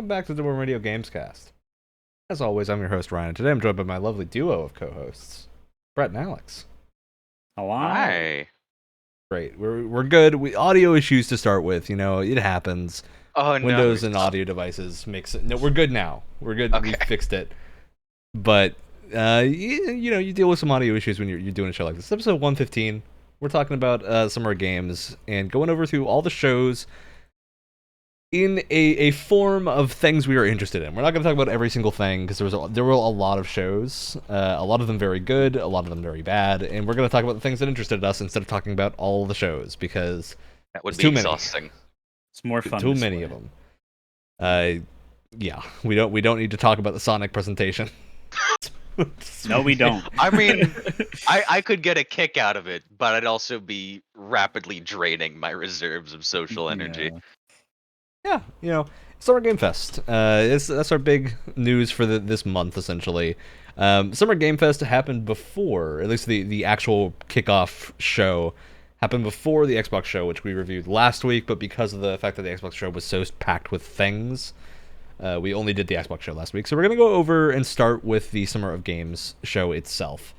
Welcome back to the Devolver Radio Gamescast. As always, I'm your host, Ryan, and today I'm joined by my lovely duo of co-hosts, Brett and Alex. Hello. Hi. Great. We're good. Audio issues to start with, it happens. Oh no. Windows and audio devices makes it. No, we're good now. We're good. Okay. We fixed it. But, you deal with some audio issues when you're doing a show like this. Episode 115, we're talking about summer games and going over through all the shows in a form of things we are interested in. We're not going to talk about every single thing because there were a lot of shows, a lot of them very good, a lot of them very bad, and we're going to talk about the things that interested us instead of talking about all the shows because That would it's be too exhausting. It's more fun. too many of them. Yeah, we don't need to talk about the Sonic presentation. No, we don't. I mean, I could get a kick out of it, but I'd also be rapidly draining my reserves of social energy. Yeah, Summer Gamefest. That's our big news for this month, essentially. Summer Gamefest happened before, at least the actual kickoff show happened before the Xbox show, which we reviewed last week, but because of the fact that the Xbox show was so packed with things, we only did the Xbox show last week. So we're going to go over and start with the Summer of Games show itself,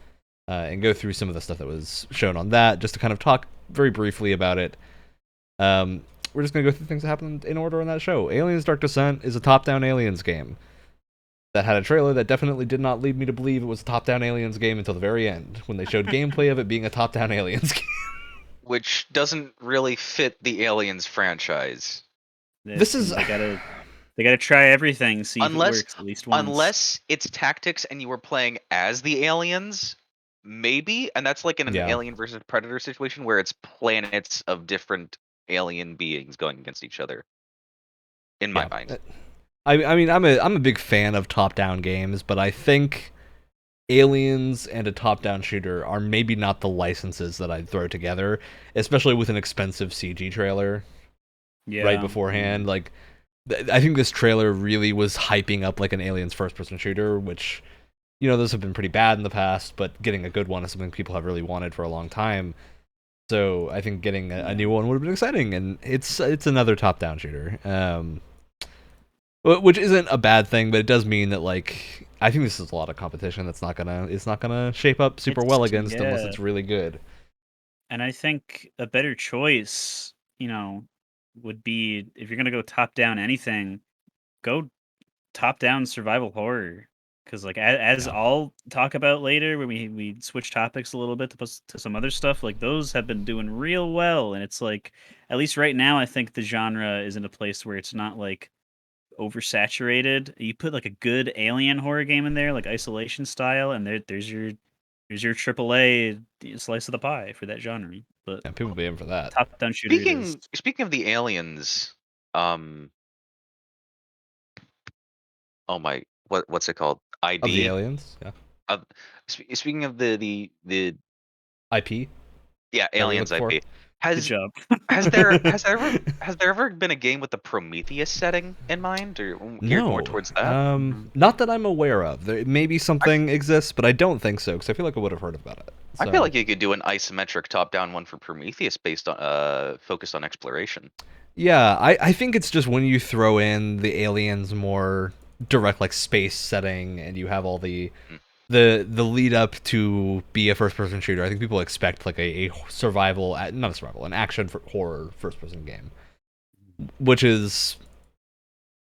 and go through some of the stuff that was shown on that, just to kind of talk very briefly about it. We're just going to go through things that happened in order on that show. Aliens Dark Descent is a top-down Aliens game that had a trailer that definitely did not lead me to believe it was a top-down Aliens game until the very end, when they showed gameplay of it being a top-down Aliens game. Which doesn't really fit the Aliens franchise. They gotta try everything, see if it works at least once. Unless it's tactics and you were playing as the aliens, maybe, and that's like in an Alien versus Predator situation where it's planets of different alien beings going against each other. In my mind. I mean, I'm a big fan of top-down games, but I think Aliens and a top-down shooter are maybe not the licenses that I'd throw together, especially with an expensive CG trailer right beforehand. Like, I think this trailer really was hyping up like an Aliens first-person shooter, which, those have been pretty bad in the past, but getting a good one is something people have really wanted for a long time. So I think getting a new one would have been exciting, and it's another top-down shooter, which isn't a bad thing, but it does mean that like I think this is a lot of competition that's not gonna shape up super well against unless it's really good. And I think a better choice, would be if you're gonna go top-down anything, go top-down survival horror. Because like as I'll talk about later when we switch topics a little bit to some other stuff, like those have been doing real well, and it's like at least right now I think the genre is in a place where it's not like oversaturated. You put like a good alien horror game in there, like Isolation style, and there's your AAA slice of the pie for that genre. But yeah, people be in for that. Top-down shooter. Speaking of the aliens, oh my, what's it called? ID of the aliens, yeah. Speaking of the IP, yeah, aliens IP. Good job. has there ever been a game with the Prometheus setting in mind, or geared more towards that? Not that I'm aware of. There maybe something exists, but I don't think so because I feel like I would have heard about it. So. I feel like you could do an isometric top-down one for Prometheus based on focused on exploration. Yeah, I think it's just when you throw in the aliens more direct like space setting and you have all the lead up to be a first person shooter. I think people expect like a survival, not a survival, an action horror first person game, which is,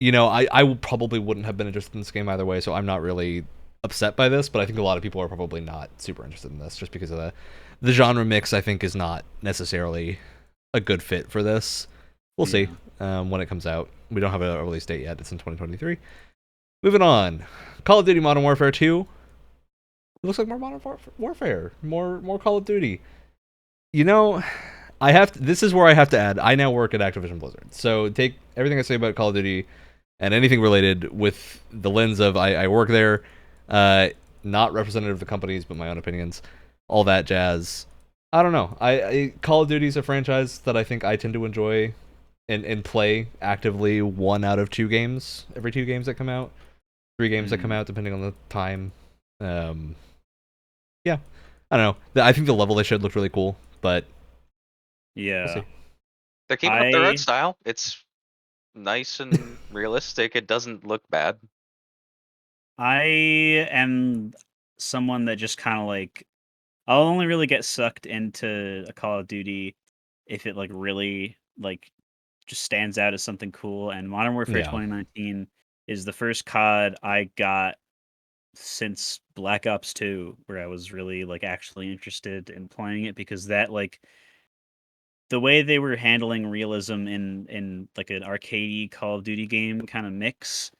I probably wouldn't have been interested in this game either way, so I'm not really upset by this, but I think a lot of people are probably not super interested in this just because of the genre mix. I think is not necessarily a good fit for this. We'll see when it comes out. We don't have a release date yet. It's in 2023. Moving on. Call of Duty Modern Warfare 2. It looks like more Modern Warfare. More Call of Duty. This is where I have to add, I now work at Activision Blizzard. So take everything I say about Call of Duty and anything related with the lens of I work there, not representative of the companies, but my own opinions. All that jazz. I don't know. Call of Duty is a franchise that I think I tend to enjoy and play actively 1 out of 2 games, every 2 games that come out. 3 games that come out, depending on the time. Yeah, I don't know. I think the level they showed looked really cool, but yeah, they're keeping up their own style. It's nice and realistic. It doesn't look bad. I am someone that just kind of like I'll only really get sucked into a Call of Duty if it like really like just stands out as something cool. And Modern Warfare Yeah. 2019 is the first COD I got since Black Ops 2 where I was really like actually interested in playing it because that like the way they were handling realism in like an arcadey Call of Duty game kind of mix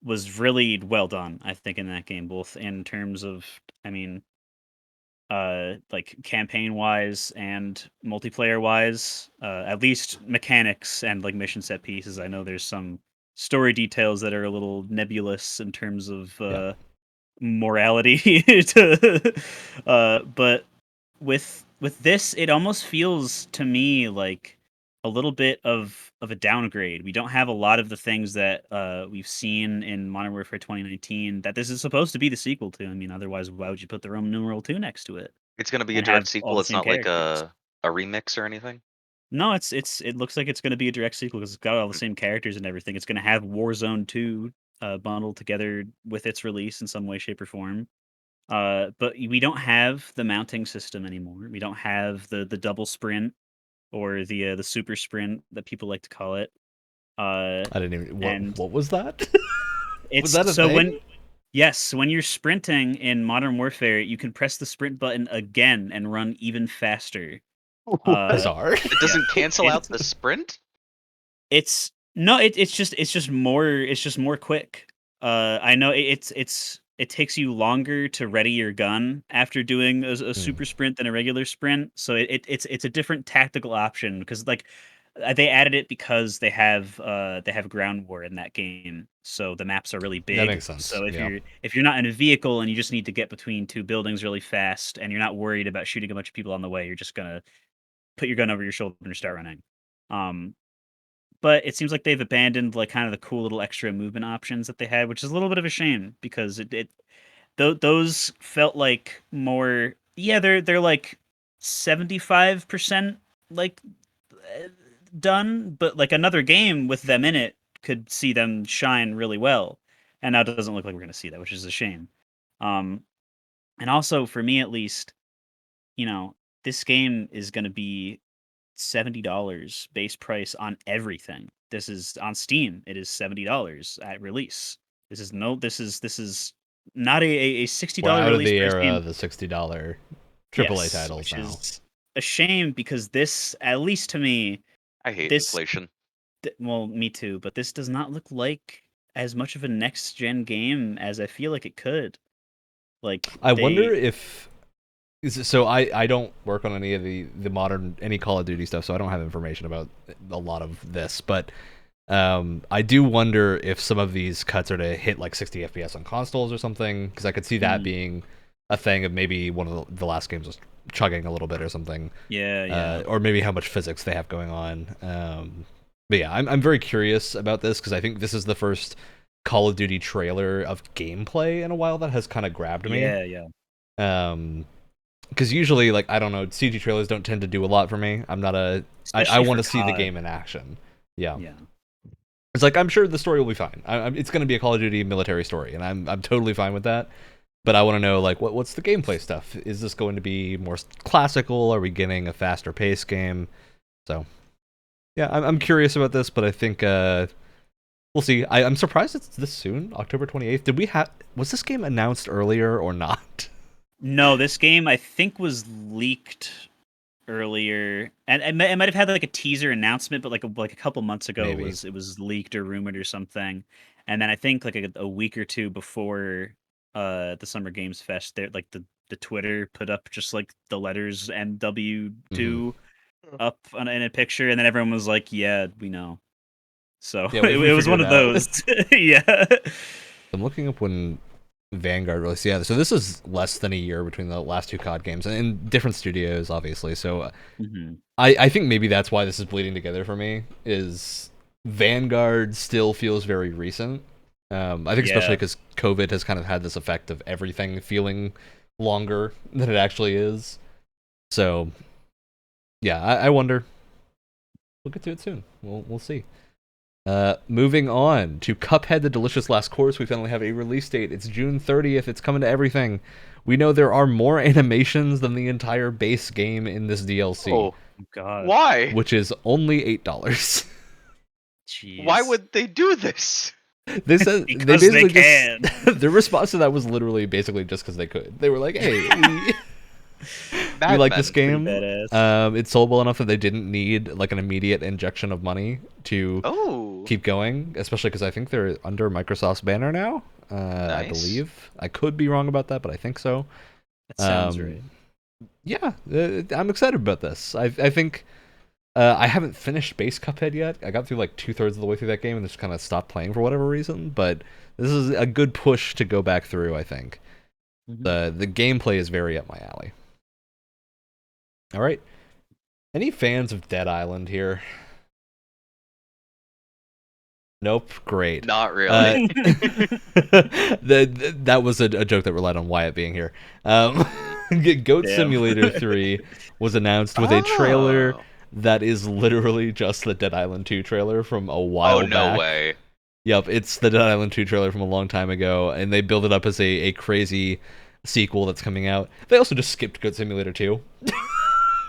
was really well done, I think, in that game, both in terms of, I mean, like campaign wise and multiplayer wise, at least mechanics and like mission set pieces. I know there's some story details that are a little nebulous in terms of Yeah. morality but with this it almost feels to me like a little bit of a downgrade. We don't have a lot of the things that we've seen in Modern Warfare 2019 that this is supposed to be the sequel to. I mean, otherwise why would you put the Roman numeral 2 next to it It's gonna be a and have direct all sequel. the It's same not like characters? a remix or anything. No, it looks like it's going to be a direct sequel because it's got all the Hmm. same characters and everything. It's going to have Warzone 2 bundled together with its release in some way, shape, or form. But we don't have the mounting system anymore. We don't have the double sprint or the super sprint that people like to call it. I didn't even. And What was that? Was it's that a so thing? when you're sprinting in Modern Warfare, you can press the sprint button again and run even faster. Uh, Bizarre. It yeah, doesn't cancel out it's the sprint. It's no, it's just more quick. I know it takes you longer to ready your gun after doing a Hmm. super sprint than a regular sprint. So it's a different tactical option because like they added it because they have ground war in that game. So the maps are really That big. makes sense. So Yeah. if you're not in a vehicle and you just need to get between two buildings really fast and you're not worried about shooting a bunch of people on the way, you're just gonna put your gun over your shoulder and start running. Um, but it seems like they've abandoned, like, kind of the cool little extra movement options that they had, which is a little bit of a shame because it those felt like more yeah, they're like 75% like, eh, done, but, like, another game with them in it could see them shine really well, and now it doesn't look like we're gonna see that, which is a shame. Um, and also for me at least, you know, this game is gonna be $70 base price on everything. This is on Steam. It is $70 at release. This is not a We're $60 out of release the price era game. of the $60 AAA Yes, titles which now. is a shame because this, at least to me, I hate this inflation. well, me too, but this does not look like as much of a next gen game as I feel like it could. Like I wonder they if so I don't work on any of the modern any Call of Duty stuff, so I don't have information about a lot of this, but I do wonder if some of these cuts are to hit like 60 FPS on consoles or something, because I could see that mm, being a thing of maybe one of the last games was chugging a little bit or something, yeah. or maybe how much physics they have going on. But yeah, I'm very curious about this because I think this is the first Call of Duty trailer of gameplay in a while that has kind of grabbed me. Yeah. Um, because usually, like, I don't know, CG trailers don't tend to do a lot for me. I'm not a I Especially want for to see the COD. game in action. Yeah. Yeah. It's like I'm sure the story will be fine. It's going to be a Call of Duty military story, and I'm totally fine with that. But I want to know like what's the gameplay stuff? Is this going to be more classical? Are we getting a faster paced game? So yeah, I'm Yeah. curious about this, but I think we'll see. I'm surprised it's this soon, October 28th. Did we have was this game announced earlier or not? No, this game I think was leaked earlier, and it might have had like a teaser announcement, but like a couple months ago, Maybe. it was leaked or rumored or something. And then I think like a week or two before the Summer Games Fest, there like the Twitter put up just like the letters Hmm. MW2 up in a picture, and then everyone was like, "Yeah, we know." So Yeah, we it was figured one it of out. those. Yeah. I'm looking up when Vanguard released. Yeah, so this is less than a year between the last two COD games, and in different studios, obviously. So hmm I think maybe that's why this is bleeding together for me. Is Vanguard still feels very recent. I think especially Yeah. because COVID has kind of had this effect of everything feeling longer than it actually is. So yeah, I wonder. We'll get to it soon. We'll see. Moving on to Cuphead: The Delicious Last Course, we finally have a release date. It's June 30th. It's coming to everything. We know there are more animations than the entire base game in this DLC. Oh God. Why? Which is only $8. Jeez. Why would they do this? They said Because they basically they can. their response to that was literally basically just because they could. They were like, "Hey, we like this game. It sold well enough that they didn't need like an immediate injection of money to keep going, especially because I think they're under Microsoft's banner now. Nice. I believe. I could be wrong about that, but I think so. That sounds right. Yeah, I'm excited about this. I think I haven't finished base Cuphead yet. I got through like 2/3 of the way through that game and just kind of stopped playing for whatever reason. But this is a good push to go back through. I think the gameplay is very up my alley. All right, any fans of Dead Island here? Nope. Great. Not really. That was a joke that relied on Wyatt being here. Goat Simulator 3 was announced with a trailer that is literally just the Dead Island 2 trailer from a while back. Oh, no way. Yep, it's the Dead Island 2 trailer from a long time ago, and they build it up as a crazy sequel that's coming out. They also just skipped Goat Simulator 2.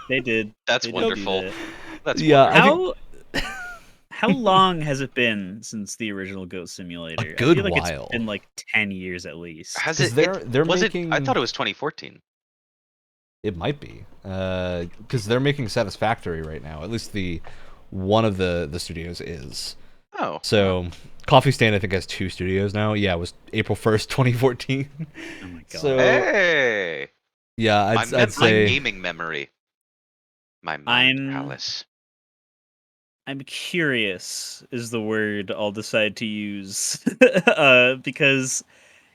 They did. That's They did wonderful. do that. That's wonderful. How long has it been since the original Goat Simulator? A good I feel like while. It's been like 10 years at least. Has it? They're making. I thought it was 2014. It might be, because they're making Satisfactory right now. At least one of the studios is. Oh. So Coffee Stand I think has 2 studios now. Yeah, it was April 1st, 2014. Oh my god. So, hey. Yeah, I'd say my gaming memory. My mind palace. I'm curious is the word I'll decide to use. Because,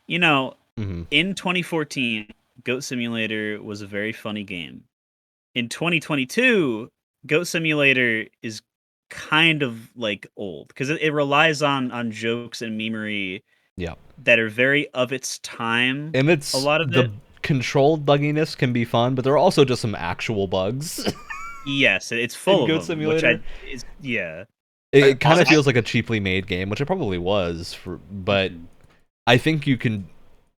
in 2014, Goat Simulator was a very funny game. In 2022, Goat Simulator is kind of like old because it relies on jokes and memery that are very of its time. And it's a lot of the controlled bugginess can be fun, but there are also just some actual bugs. Yes, it's full of Goat them, Simulator. It kind of feels like a cheaply made game, which it probably was, but I think you can.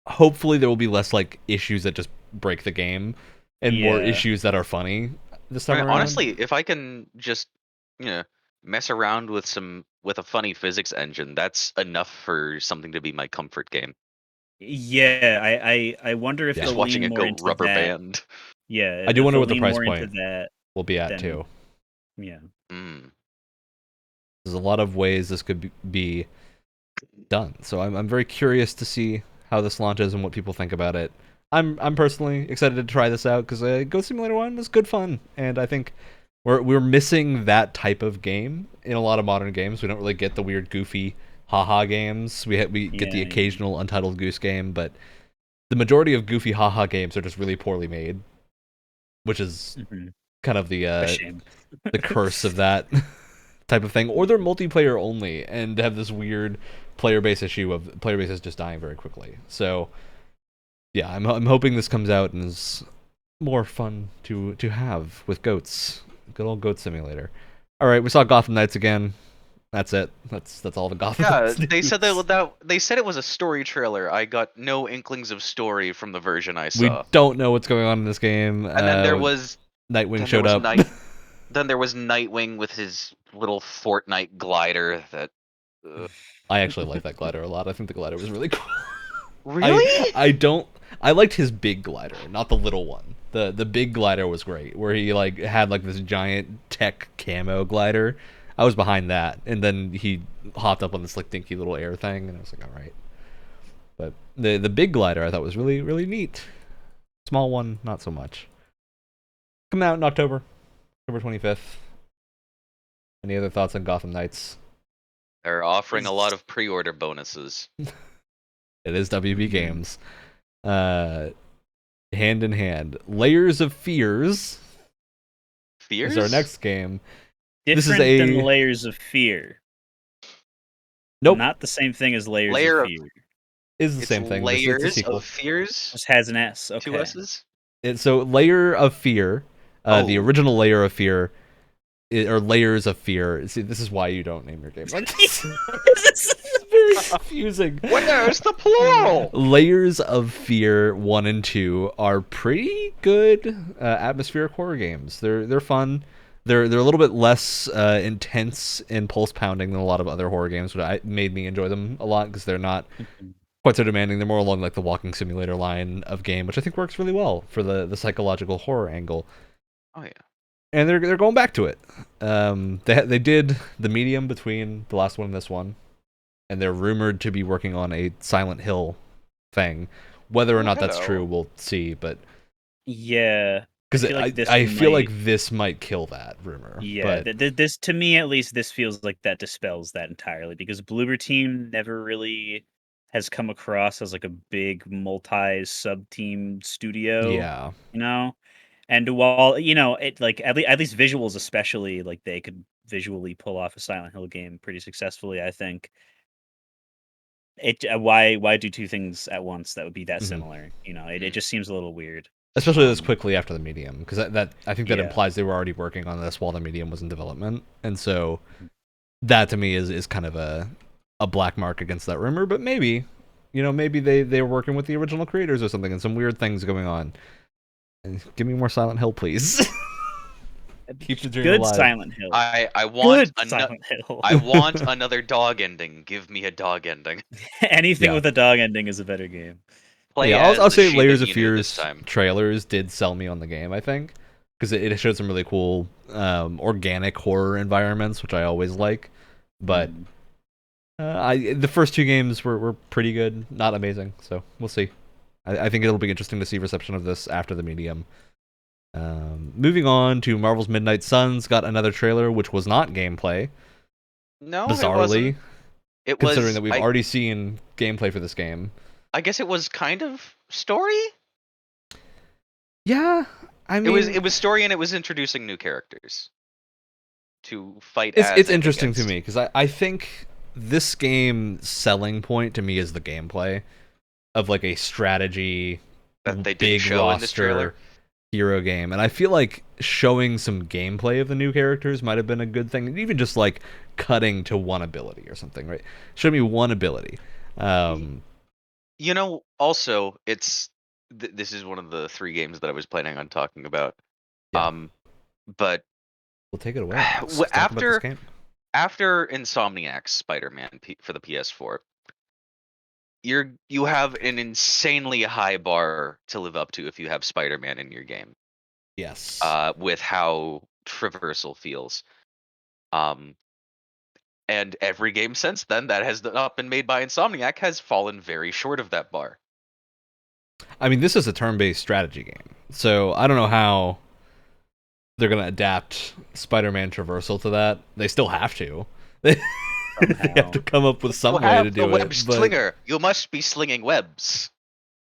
Hopefully, there will be less like issues that just break the game, and more issues that are funny this time around. Honestly, if I can just mess around with a funny physics engine, that's enough for something to be my comfort game. Yeah, I wonder if just watching it go rubber band. Yeah, I do wonder what the price point will be at too. Yeah. There's a lot of ways this could be done, so I'm very curious to see how this launches and what people think about it. I'm personally excited to try this out because Goat Simulator 1 was good fun, and I think we're missing that type of game in a lot of modern games. We don't really get the weird, goofy, haha games. We get the occasional Untitled Goose Game, but the majority of goofy haha games are just really poorly made, which is kind of the curse of that type of thing. Or they're multiplayer only and have this weird player base issue of player bases just dying very quickly. So yeah, I'm hoping this comes out and is more fun to have with goats. Good old Goat Simulator. All right, we saw Gotham Knights again. That's it. That's all the Gotham Knights. Yeah, they said they said it was a story trailer. I got no inklings of story from the version I saw. We don't know what's going on in this game. And then there was Nightwing showed up. Then there was Nightwing with his little Fortnite glider that. I actually like that glider a lot. I think the glider was really cool. Really? I liked his big glider, not the little one. The big glider was great, where he had this giant tech camo glider. I was behind that, and then he hopped up on this dinky little air thing, and I was like, all right. But the big glider I thought was really, really neat. Small one, not so much. Coming out in October 25th. Any other thoughts on Gotham Knights? They're offering a lot of pre-order bonuses. It is WB Games. Hand in hand. Layers of Fears. Fears? Is our next game. Different than Layers of Fear. Nope. Not the same thing as Layers of Fear. Is the same thing. Layers of Fears? Just has an S. Okay. 2 S's? So Layer of Fear, the original Layer of Fear, or Layers of Fear. See, this is why you don't name your game like this. This is very confusing. Where's the plural? Layers of Fear 1 and 2 are pretty good atmospheric horror games. They're fun. They're a little bit less intense and pulse pounding than a lot of other horror games, but made me enjoy them a lot because they're not quite so demanding. They're more along like the walking simulator line of game, which I think works really well for the psychological horror angle. Oh yeah. And they're going back to it. They did the medium between the last one and this one, and they're rumored to be working on a Silent Hill thing. Whether or not that's true, we'll see. But yeah, because I feel like this might kill that rumor. Yeah, but this to me at least, this feels like that dispels that entirely, because Bloober Team never really has come across as like a big multi sub team studio. Yeah, you know. And while it like at least visuals especially, like they could visually pull off a Silent Hill game pretty successfully, I think. Why do two things at once that would be that similar? It just seems a little weird. Especially this quickly after the medium, because that I think that implies they were already working on this while the medium was in development, and so that to me is kind of a black mark against that rumor. But maybe they were working with the original creators or something, and some weird things going on. Give me more Silent Hill, please. Keep the dream Good alive. Silent Hill. I want Silent Hill. I want another dog ending. Give me a dog ending. Anything with a dog ending is a better game. I'll say Layers of Fear's trailers did sell me on the game, I think, because it showed some really cool organic horror environments, which I always like. But the first two games were pretty good, not amazing, so we'll see. I think it'll be interesting to see reception of this after the medium. Moving on to Marvel's Midnight Suns, got another trailer, which was not gameplay. No, bizarrely, it was. Considering that we've already seen gameplay for this game. I guess it was kind of story. Yeah, I mean, it was story, and it was introducing new characters to fight. It's interesting to me because I think this game's selling point to me is the gameplay of like a strategy that they big did show roster in this trailer hero game, and I feel like showing some gameplay of the new characters might have been a good thing, even just like cutting to one ability or something, right? Show me one ability. Also, it's this is one of the 3 games that I was planning on talking about. But we'll take it away. After Insomniac's Spider-Man for the PS4, you have an insanely high bar to live up to if you have Spider-Man in your game. Yes. With how traversal feels. And every game since then that has not been made by Insomniac has fallen very short of that bar. I mean, this is a turn-based strategy game, so I don't know how they're going to adapt Spider-Man traversal to that. They still have to. They have to come up with some way to do it. Web slinger. You must be slinging webs.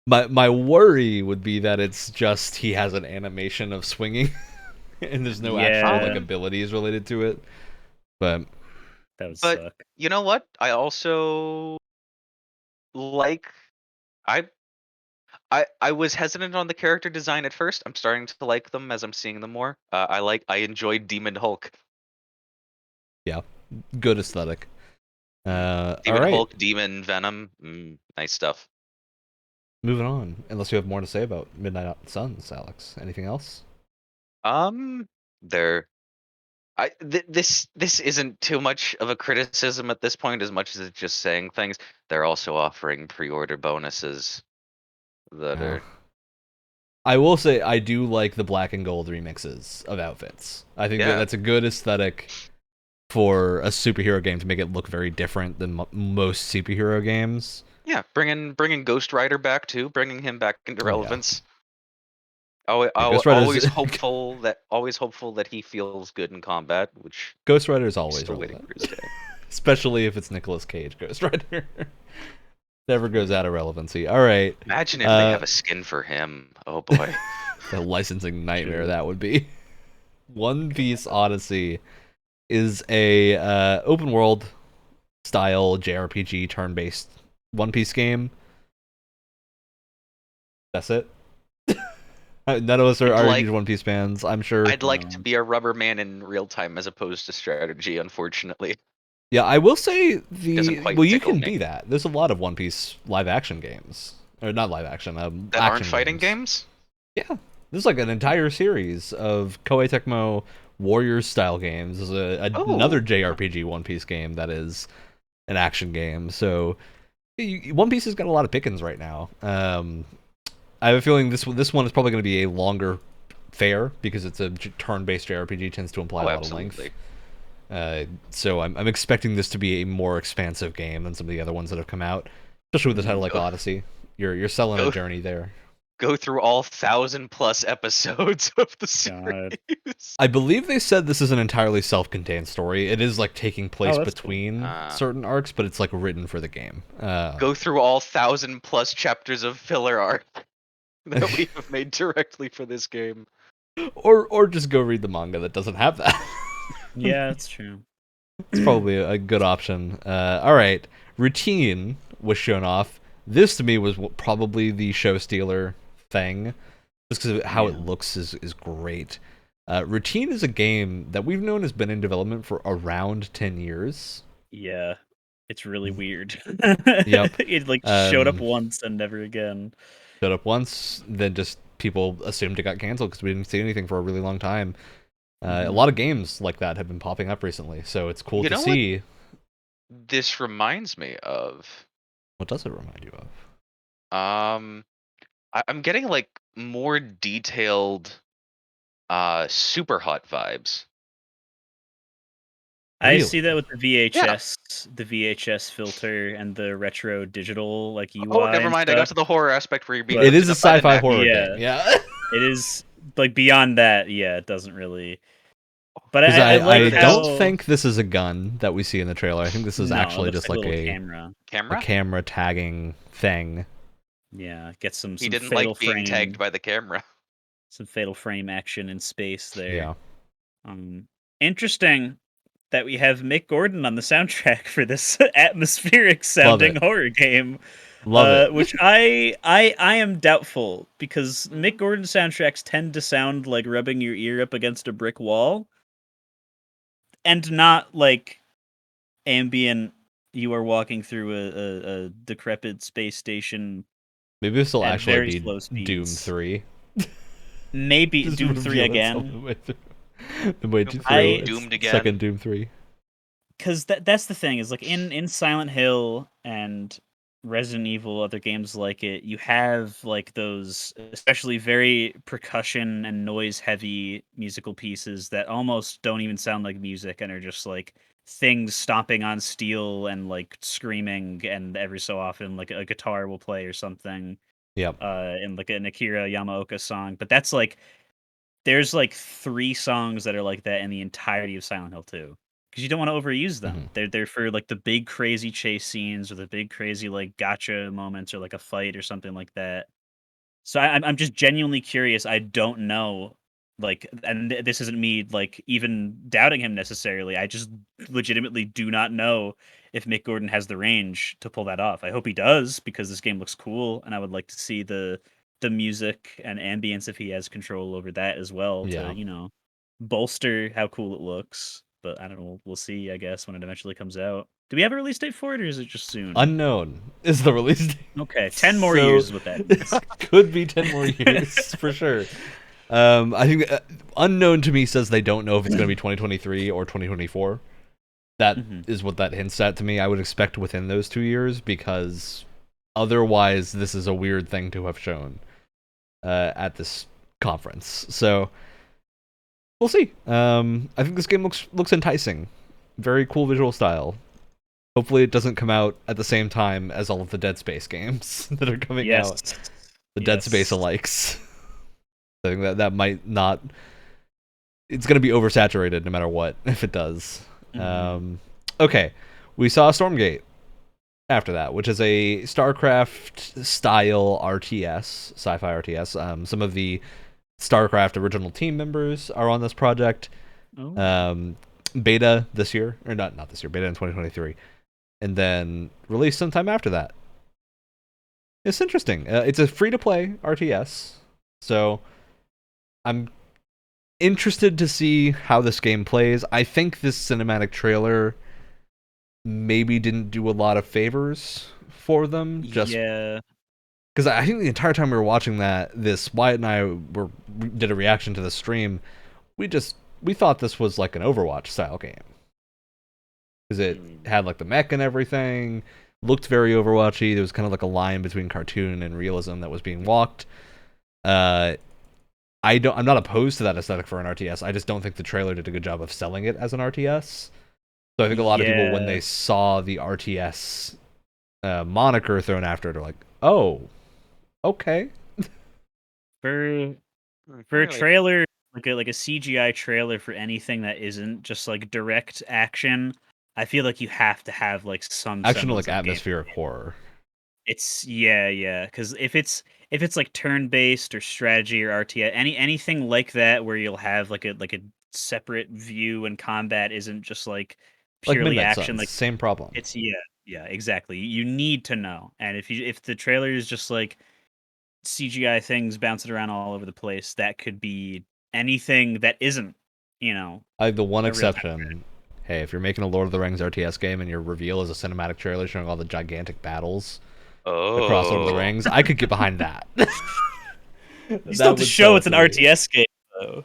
My worry would be that it's just he has an animation of swinging, and there's no actual abilities related to it. But that would suck. You know what? I also I was hesitant on the character design at first. I'm starting to like them as I'm seeing them more. I enjoyed Demon Hulk. Yeah, good aesthetic. Demon Hulk, Demon Venom, nice stuff. Moving on, unless you have more to say about Midnight Suns, Alex. Anything else? This isn't too much of a criticism at this point, as much as it's just saying things. They're also offering pre-order bonuses that are. I will say I do like the black and gold remixes of outfits. I think that's a good aesthetic for a superhero game to make it look very different than most superhero games. Yeah, bringing Ghost Rider back too, bringing him back into relevance. Always hopeful that he feels good in combat, which Ghost Rider is always relevant, for his day. Especially if it's Nicolas Cage Ghost Rider. Never goes out of relevancy. All right. Imagine if they have a skin for him. Oh boy, the licensing nightmare that would be. One Piece Odyssey is a open world style JRPG turn-based One Piece game. That's it. None of us are I'd huge One Piece fans. I'm sure. I'd like to be a rubber man in real time as opposed to strategy, unfortunately. Yeah, I will say Doesn't the quite well, you tickle can me. be that. There's a lot of One Piece live action games, or not live action, That action aren't fighting games. games? Yeah, there's like an entire series of Koei Tecmo Warriors style games. There's another Oh. JRPG One Piece game that is an action game. So One Piece has got a lot of pickings right now. I have a feeling this one is probably going to be a longer fare because it's a turn-based JRPG, tends to imply a lot of length. So I'm expecting this to be a more expansive game than some of the other ones that have come out, especially with a title like Odyssey. You're selling a journey there. Go through all 1,000+ episodes of the series. I believe they said this is an entirely self-contained story. It is like taking place between certain arcs, but it's like written for the game. Go through all 1,000+ chapters of filler art that we have made directly for this game. Or just go read the manga that doesn't have that. Yeah, that's true. It's probably a good option. All right, Routine was shown off. This to me was probably the show stealer thing, just because of how it looks is great. Routine is a game that we've known has been in development for around 10 years. Yeah, it's really weird. Yep. It like showed up once and never again. Showed up once, then just people assumed it got canceled because we didn't see anything for a really long time. A lot of games like that have been popping up recently, so it's cool to see. This reminds me of. What does it remind you of? I'm getting like more detailed, super hot vibes. I see that with the VHS filter and the retro digital like UI. Oh, never mind. I got to the horror aspect where you're being. It is a sci-fi horror game. Yeah. It is like beyond that. Yeah, it doesn't really. But I don't think this is a gun that we see in the trailer. I think this is actually just like a camera tagging thing. Yeah, get some. He didn't like being tagged by the camera. Some Fatal Frame action in space there. Yeah. Interesting that we have Mick Gordon on the soundtrack for this atmospheric sounding horror game. Love it. Which I am doubtful because Mick Gordon soundtracks tend to sound like rubbing your ear up against a brick wall. And not like ambient, you are walking through a decrepit space station. Maybe this will actually be Doom 3. Maybe Doom 3 again. Doomed again. Second Doom 3. Because that's the thing, is like in Silent Hill and Resident Evil, other games like it, you have like those especially very percussion and noise heavy musical pieces that almost don't even sound like music and are just like things stomping on steel and like screaming, and every so often like a guitar will play or something. Yep. In like an Akira Yamaoka song. But that's like there's like 3 songs that are like that in the entirety of Silent Hill 2. Because you don't want to overuse them. They're for like the big crazy chase scenes or the big crazy like gotcha moments or like a fight or something like that. So I'm just genuinely curious. I don't know, like, and this isn't me like even doubting him necessarily. I just legitimately do not know if Mick Gordon has the range to pull that off. I hope he does because this game looks cool, and I would like to see the music and ambience if he has control over that as well to bolster how cool it looks. But I don't know. We'll see, I guess, when it eventually comes out. Do we have a release date for it, or is it just soon? Unknown is the release date. Okay, 10 more years is what that means. Could be 10 more years, for sure. I think unknown to me says they don't know if it's going to be 2023 or 2024. That is what that hints at to me. I would expect within those 2 years, because otherwise this is a weird thing to have shown at this conference. So we'll see. I think this game looks enticing. Very cool visual style. Hopefully it doesn't come out at the same time as all of the Dead Space games that are coming out. The Dead Space alikes. I think that might not... It's going to be oversaturated no matter what, if it does. Okay, we saw Stormgate after that, which is a StarCraft-style RTS, sci-fi RTS. Some of the StarCraft original team members are on this project. Beta this year, or not this year, beta in 2023. And then released sometime after that. It's interesting. It's a free-to-play RTS, so I'm interested to see how this game plays. I think this cinematic trailer maybe didn't do a lot of favors for them, just Yeah. because I think the entire time we were watching this Wyatt and I did a reaction to the stream. We thought this was like an Overwatch style game because it had like the mech and everything, looked very Overwatchy. There was kind of like a line between cartoon and realism that was being walked. I'm not opposed to that aesthetic for an RTS. I just don't think the trailer did a good job of selling it as an RTS. So I think a lot of people, when they saw the RTS moniker thrown after it, are like, "Oh, okay." For a trailer, like a CGI trailer for anything that isn't just like direct action, I feel like you have to have like some Action, like semblance of atmospheric gameplay. horror. It's because if it's like turn based or strategy or RTS, anything like that where you'll have like a separate view and combat isn't just like Like purely Midnight action. Suns, Like same problem. it's exactly. You need to know, and if the trailer is just like CGI things bouncing around all over the place, that could be anything that isn't, The one a real-time exception. Hey, if you're making a Lord of the Rings RTS game and your reveal is a cinematic trailer showing all the gigantic battles across Lord of the Rings, I could get behind that. You still have to show it's an RTS game, though.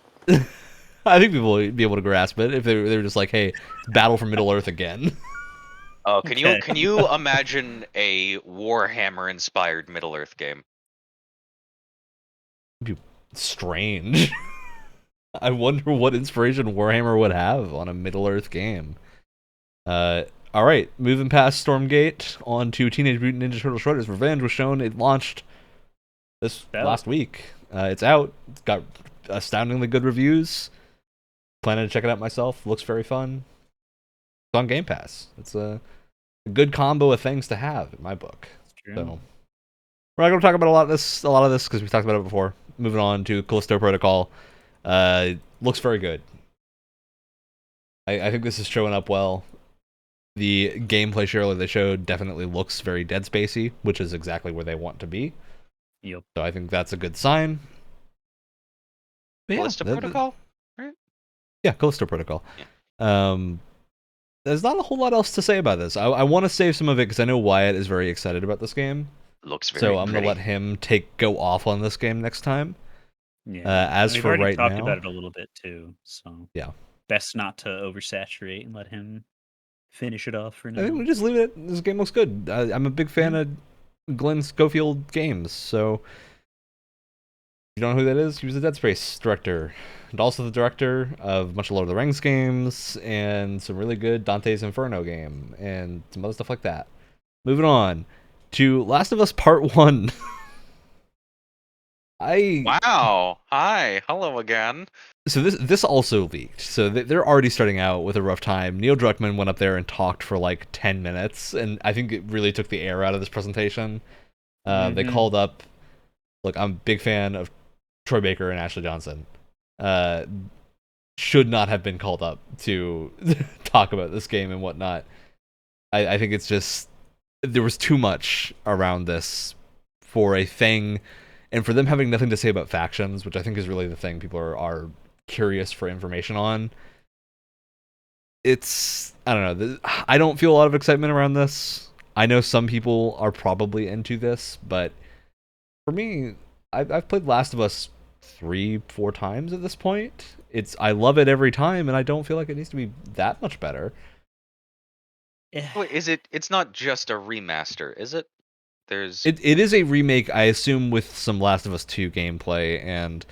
I think people would be able to grasp it if they were just like, "Hey, battle for Middle Earth again." Oh, can you imagine a Warhammer inspired Middle Earth game? It'd be strange. I wonder what inspiration Warhammer would have on a Middle Earth game. All right, moving past Stormgate on to Teenage Mutant Ninja Turtles: Shredder's Revenge was shown. It launched this last week. It's out. It's got astoundingly good reviews. Planning to check it out myself. Looks very fun. It's on Game Pass. It's a good combo of things to have in my book. So we're not going to talk about a lot of this because we talked about it before. Moving on to Callisto Protocol. Looks very good. I think this is showing up well. The gameplay trailer they showed definitely looks very Dead Spacey, which is exactly where they want to be. Yep. So I think that's a good sign. Callisto Protocol? Right? Yeah, Callisto Protocol. Yeah. There's not a whole lot else to say about this. I want to save some of it because I know Wyatt is very excited about this game. Looks very So I'm going to let him go off on this game next time. Yeah. As for right now, we've already talked about it a little bit too. So yeah, best not to oversaturate and let him finish it off for now. I think we just leave it. This game looks good. I'm a big fan of Glenn Schofield games, so if you don't know who that is, he was the Dead Space director, and also the director of a bunch of Lord of the Rings games and some really good Dante's Inferno game and some other stuff like that. Moving on to Last of Us Part 1. Wow. Hi. Hello again. So this also leaked. So they're already starting out with a rough time. Neil Druckmann went up there and talked for like 10 minutes, and I think it really took the air out of this presentation. They called up. Look, I'm a big fan of Troy Baker and Ashley Johnson. Should not have been called up to talk about this game and whatnot. I think it's just there was too much around this for a thing, and for them having nothing to say about factions, which I think is really the thing people are curious for information on. It's I don't know. I don't feel a lot of excitement around this. I know some people are probably into this, but for me, I've played Last of Us 3-4 times at this point. I love it every time, and I don't feel like it needs to be that much better. Wait, it's not just a remaster, is it? It is a remake, I assume, with some Last of Us 2 gameplay, and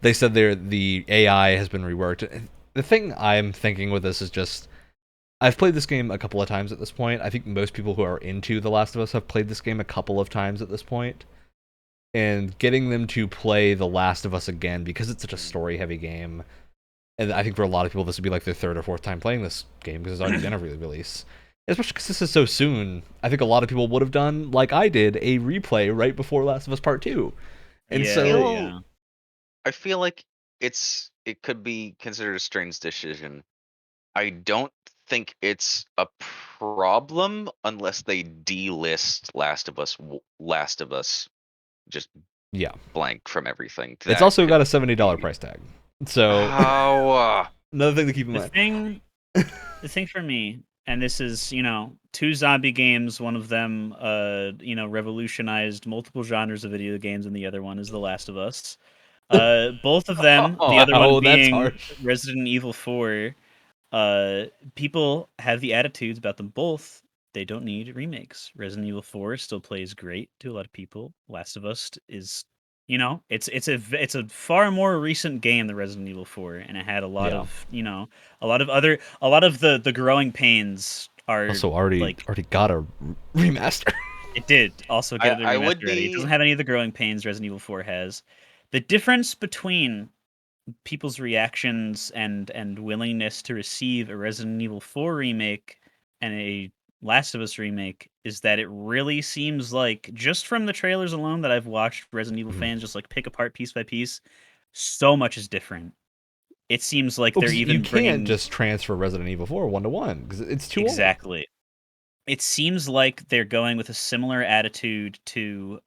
they said the AI has been reworked. The thing I'm thinking with this is just I've played this game a couple of times at this point. I think most people who are into The Last of Us have played this game a couple of times at this point. And getting them to play The Last of Us again, because it's such a story-heavy game, and I think for a lot of people this would be like their third or fourth time playing this game because it's already been a release. Especially because this is so soon, I think a lot of people would have done, like I did, a replay right before Last of Us Part 2. And I feel like it could be considered a strange decision. I don't think it's a problem unless they delist Last of Us just blank from everything. It's also got a $70 price tag. So another thing to keep in mind. The thing for me, and this is, two zombie games. One of them, revolutionized multiple genres of video games, and the other one is The Last of Us. Both of them, the other one being Resident Evil 4. People have the attitudes about them both. They don't need remakes. Resident Evil 4 still plays great to a lot of people. Last of Us is, it's a far more recent game than Resident Evil 4, and it had a lot of, a lot of the growing pains are also already got a remaster. It did also get a remaster ready. It doesn't have any of the growing pains Resident Evil 4 has. The difference between people's reactions and willingness to receive a Resident Evil 4 remake and a Last of Us remake is that it really seems like, just from the trailers alone that I've watched Resident Evil fans just like pick apart piece by piece, so much is different. It seems like they're even can't just transfer Resident Evil 4 1-to-1 because it's too old. It seems like they're going with a similar attitude to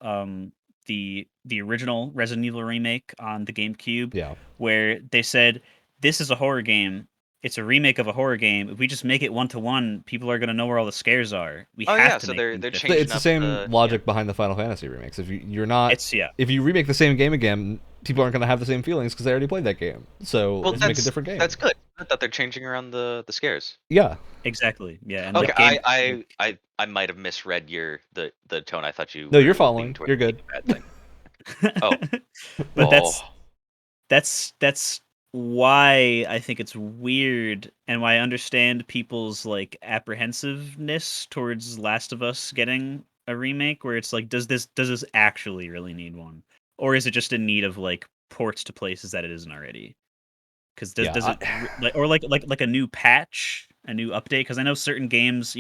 the original Resident Evil remake on the GameCube, where they said, this is a horror game. It's a remake of a horror game. If we just make it 1-to-1, people are going to know where all the scares are. We have to so make they're changing It's the same logic behind the Final Fantasy remakes. If if you remake the same game again, people aren't going to have the same feelings because they already played that game. So let's make a different game. That's good. That they're changing around the scares. Yeah. Exactly. Yeah. And okay. I might have misread the tone. I thought you. No, you're following. You're good. But that's why I think it's weird, and why I understand people's like apprehensiveness towards Last of Us getting a remake, where it's like, does this actually really need one, or is it just in need of like ports to places that it isn't already? Because does it like a new patch, a new update? Because I know certain games,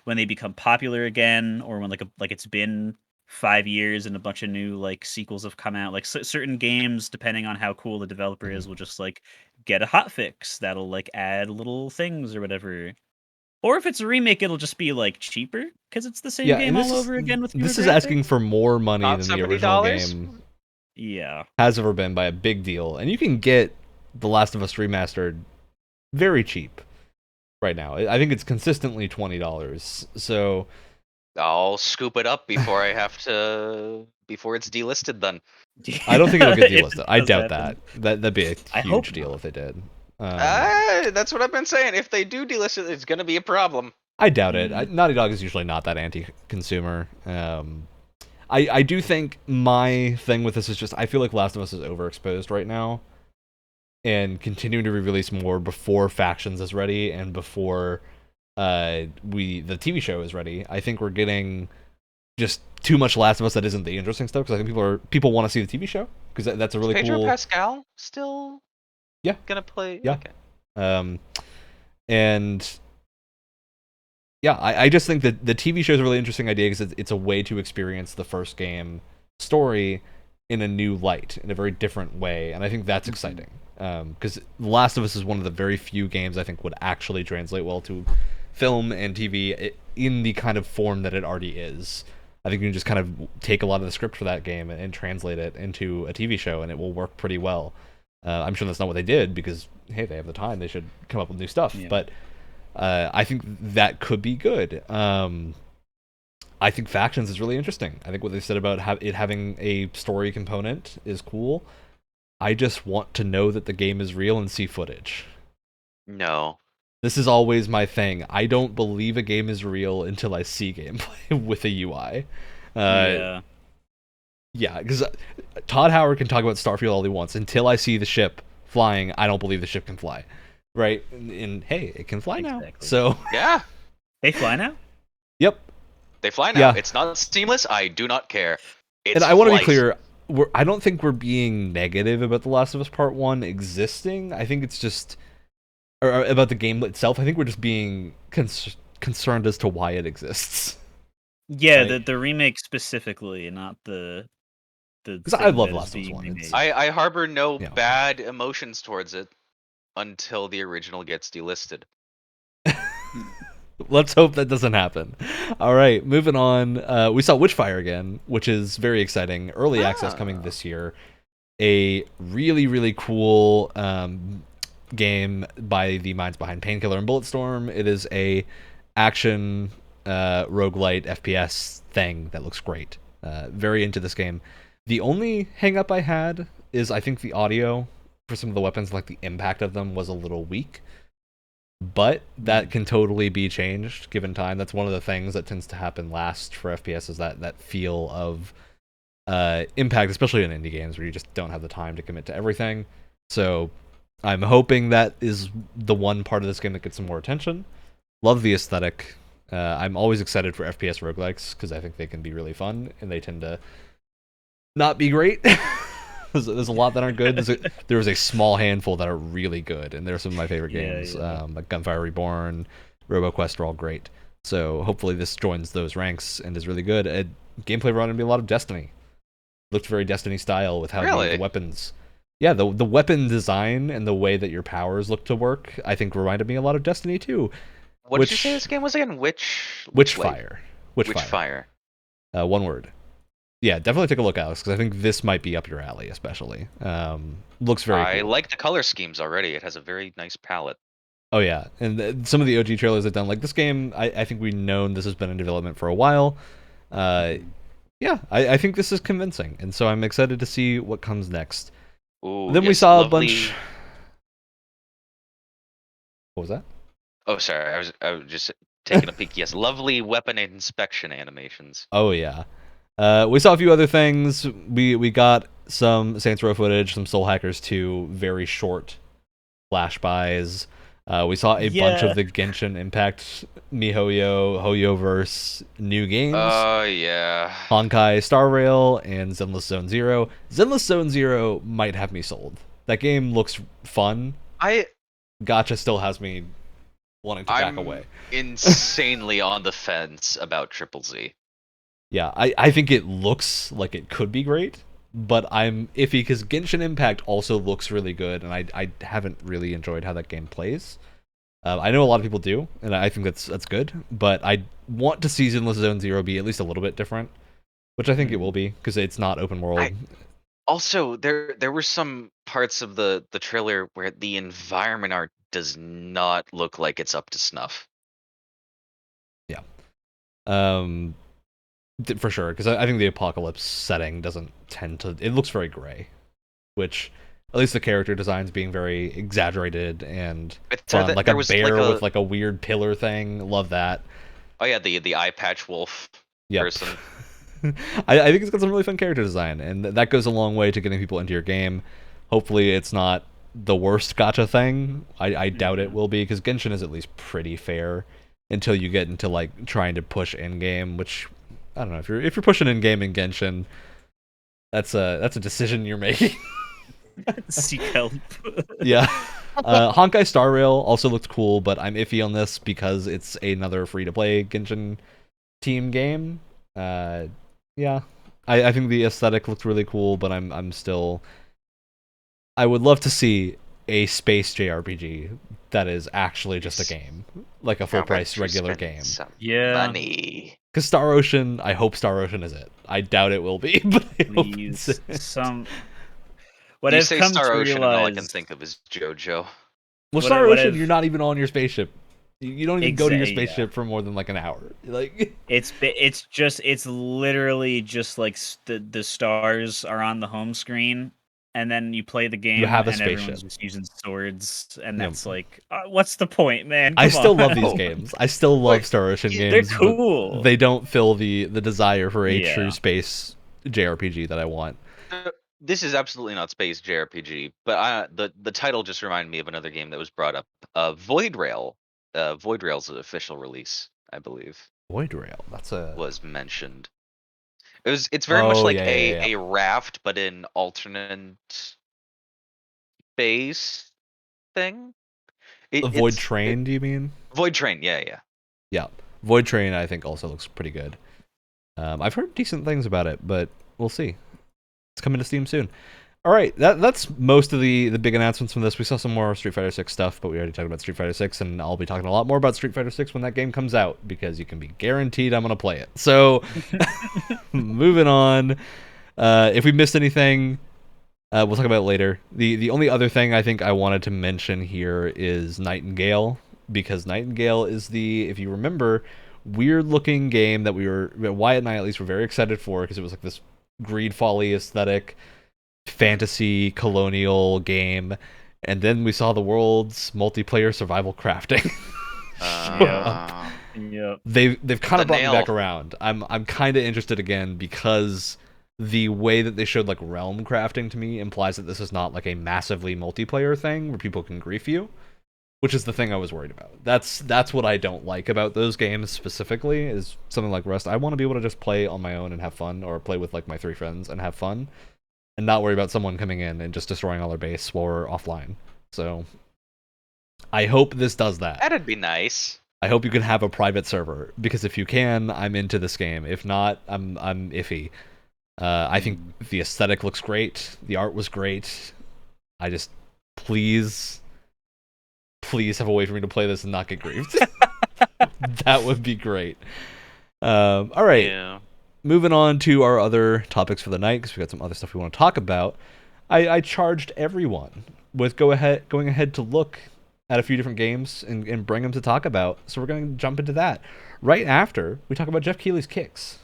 when they become popular again, or when like it's been 5 years and a bunch of new like sequels have come out, like certain games, depending on how cool the developer is, will just like get a hotfix that'll like add little things or whatever. Or if it's a remake, it'll just be like cheaper because it's the same game all over again with this is asking for more money than the original game has ever been by a big deal. And you can get The Last of Us remastered very cheap right now. I think it's consistently $20. So I'll scoop it up before before it's delisted then. I don't think it'll get delisted. I doubt that. That'd be a huge deal if they did. That's what I've been saying. If they do delist it, it's going to be a problem. I doubt it. Naughty Dog is usually not that anti-consumer. I do think my thing with this is just I feel like Last of Us is overexposed right now, and continuing to re-release more before Factions is ready and before the TV show is ready. I think we're getting just too much Last of Us that isn't the interesting stuff, because I think people want to see the TV show because that's a really cool. Pedro Pascal still gonna play? Yeah. Okay. And yeah, I just think that the TV show is a really interesting idea because it's a way to experience the first game story in a new light, in a very different way, and I think that's exciting. Because The Last of Us is one of the very few games I think would actually translate well to film and TV in the kind of form that it already is. I think you can just kind of take a lot of the script for that game and translate it into a TV show, and it will work pretty well. I'm sure that's not what they did because, hey, they have the time. They should come up with new stuff. Yeah. But I think that could be good. I think Factions is really interesting. I think what they said about it having a story component is cool. I just want to know that the game is real and see footage. No. This is always my thing. I don't believe a game is real until I see gameplay with a UI. Yeah, because Todd Howard can talk about Starfield all he wants. Until I see the ship flying, I don't believe the ship can fly. Right? And hey, it can fly now. So yeah. They fly now? Yep. They fly now. Yeah. It's not seamless. I do not care. And I want to be clear. I don't think we're being negative about The Last of Us Part 1 existing. I think it's just... Or about the game itself. I think we're just being concerned as to why it exists. Yeah, right? the remake specifically, not the... Because I love Last of Us 1. I harbor no bad emotions towards it until the original gets delisted. Let's hope that doesn't happen. All right, moving on. We saw Witchfire again, which is very exciting. Early access coming this year. A really, really cool game by the minds behind Painkiller and Bulletstorm. It is a action roguelite FPS thing that looks great. Very into this game. The only hang up I had is I think the audio for some of the weapons, like the impact of them, was a little weak. But that can totally be changed given time. That's one of the things that tends to happen last for FPS is that feel of impact, especially in indie games where you just don't have the time to commit to everything. So I'm hoping that is the one part of this game that gets some more attention. Love the aesthetic. I'm always excited for FPS roguelikes because I think they can be really fun, and they tend to not be great. There's a lot that aren't good. There was a small handful that are really good, and they're some of my favorite games. Like Gunfire Reborn, RoboQuest are all great. So hopefully this joins those ranks and is really good. Gameplay reminded me a lot of Destiny. Looked very Destiny style with how the weapons. Yeah, the weapon design and the way that your powers look to work, I think reminded me a lot of Destiny too. What did you say this game was again? Witchfire. Witchfire. One word. Yeah, definitely take a look, Alex, because I think this might be up your alley, especially. Looks very cool. I like the color schemes already. It has a very nice palette. Oh, yeah. And some of the OG trailers they've done, like this game, I think we've known this has been in development for a while. Yeah, I think this is convincing, and so I'm excited to see what comes next. Ooh, then we saw a bunch... What was that? Oh, sorry. I was just taking a peek. Yes, lovely weapon inspection animations. Oh, yeah. We saw a few other things. We got some Saints Row footage, some Soul Hackers 2, very short flashbys. We saw a bunch of the Genshin Impact MiHoYo, HoYoverse new games. Oh, yeah. Honkai Star Rail and Zenless Zone Zero. Zenless Zone Zero might have me sold. That game looks fun. Gacha still has me wanting to back away. Insanely on the fence about Triple Z. Yeah, I think it looks like it could be great, but I'm iffy because Genshin Impact also looks really good, and I haven't really enjoyed how that game plays. I know a lot of people do, and I think that's good, but I want to see Zenless Zone Zero be at least a little bit different, which I think it will be, because it's not open world. Also, there were some parts of the trailer where the environment art does not look like it's up to snuff. Yeah. For sure, because I think the apocalypse setting doesn't tend to... It looks very gray, which... At least the character designs being very exaggerated and fun. Like a bear with like a weird pillar thing. Love that. Oh yeah, the eye patch wolf person. I think it's got some really fun character design, and that goes a long way to getting people into your game. Hopefully it's not the worst gacha thing. I doubt it will be, because Genshin is at least pretty fair until you get into like trying to push in-game, which I don't know, if you're pushing in-game in Genshin, that's a decision you're making. Seek help. Yeah. Honkai Star Rail also looked cool, but I'm iffy on this because it's another free-to-play Genshin team game. Yeah. I think the aesthetic looked really cool, but I'm still... I would love to see a space JRPG that is actually just a game. Like a full-price regular game. Money. Because Star Ocean, I hope Star Ocean is it. I doubt it will be, but I hope it's it. What you say Star Ocean, and all I can think of is JoJo. Well, Star Ocean, you're not even on your spaceship. You don't even go to your spaceship for more than like an hour. Like it's literally just like the stars are on the home screen, and then you play the game. You have a and spaceship. Everyone's just using swords, and that's like, what's the point, man? I still love these games. I still love Star Ocean games. They're cool. They don't fill the desire for a true space JRPG that I want. This is absolutely not space JRPG, but the title just reminded me of another game that was brought up. Void Rail. Void Rail's official release, I believe. Void Rail. Was mentioned. It's very much like a raft, but in alternate space thing. Void Train, do you mean? Void Train, yeah. Yeah, Void Train I think also looks pretty good. I've heard decent things about it, but we'll see. It's coming to Steam soon. All right, that's most of the big announcements from this. We saw some more Street Fighter 6 stuff, but we already talked about Street Fighter 6, and I'll be talking a lot more about Street Fighter 6 when that game comes out, because you can be guaranteed I'm going to play it. So, moving on. If we missed anything, we'll talk about it later. The only other thing I think I wanted to mention here is Nightingale, because Nightingale is the, if you remember, weird-looking game that Wyatt and I at least were very excited for, because it was like this greed folly aesthetic fantasy colonial game, and then we saw the world's multiplayer survival crafting. Yep. They've kind of brought me back around. I'm kind of interested again, because the way that they showed like realm crafting to me implies that this is not like a massively multiplayer thing where people can grief you, which is the thing I was worried about. That's what I don't like about those games specifically, is something like Rust. I want to be able to just play on my own and have fun, or play with like my 3 friends and have fun, and not worry about someone coming in and just destroying all their base while we're offline. So I hope this does that. That'd be nice. I hope you can have a private server, because if you can, I'm into this game. If not, I'm iffy. I think the aesthetic looks great. The art was great. I just, please have a way for me to play this and not get griefed. That would be great. All right. Yeah. Moving on to our other topics for the night, because we got some other stuff we want to talk about. I charged everyone with going ahead to look at a few different games and bring them to talk about. So we're going to jump into that right after we talk about Jeff Keighley's kicks.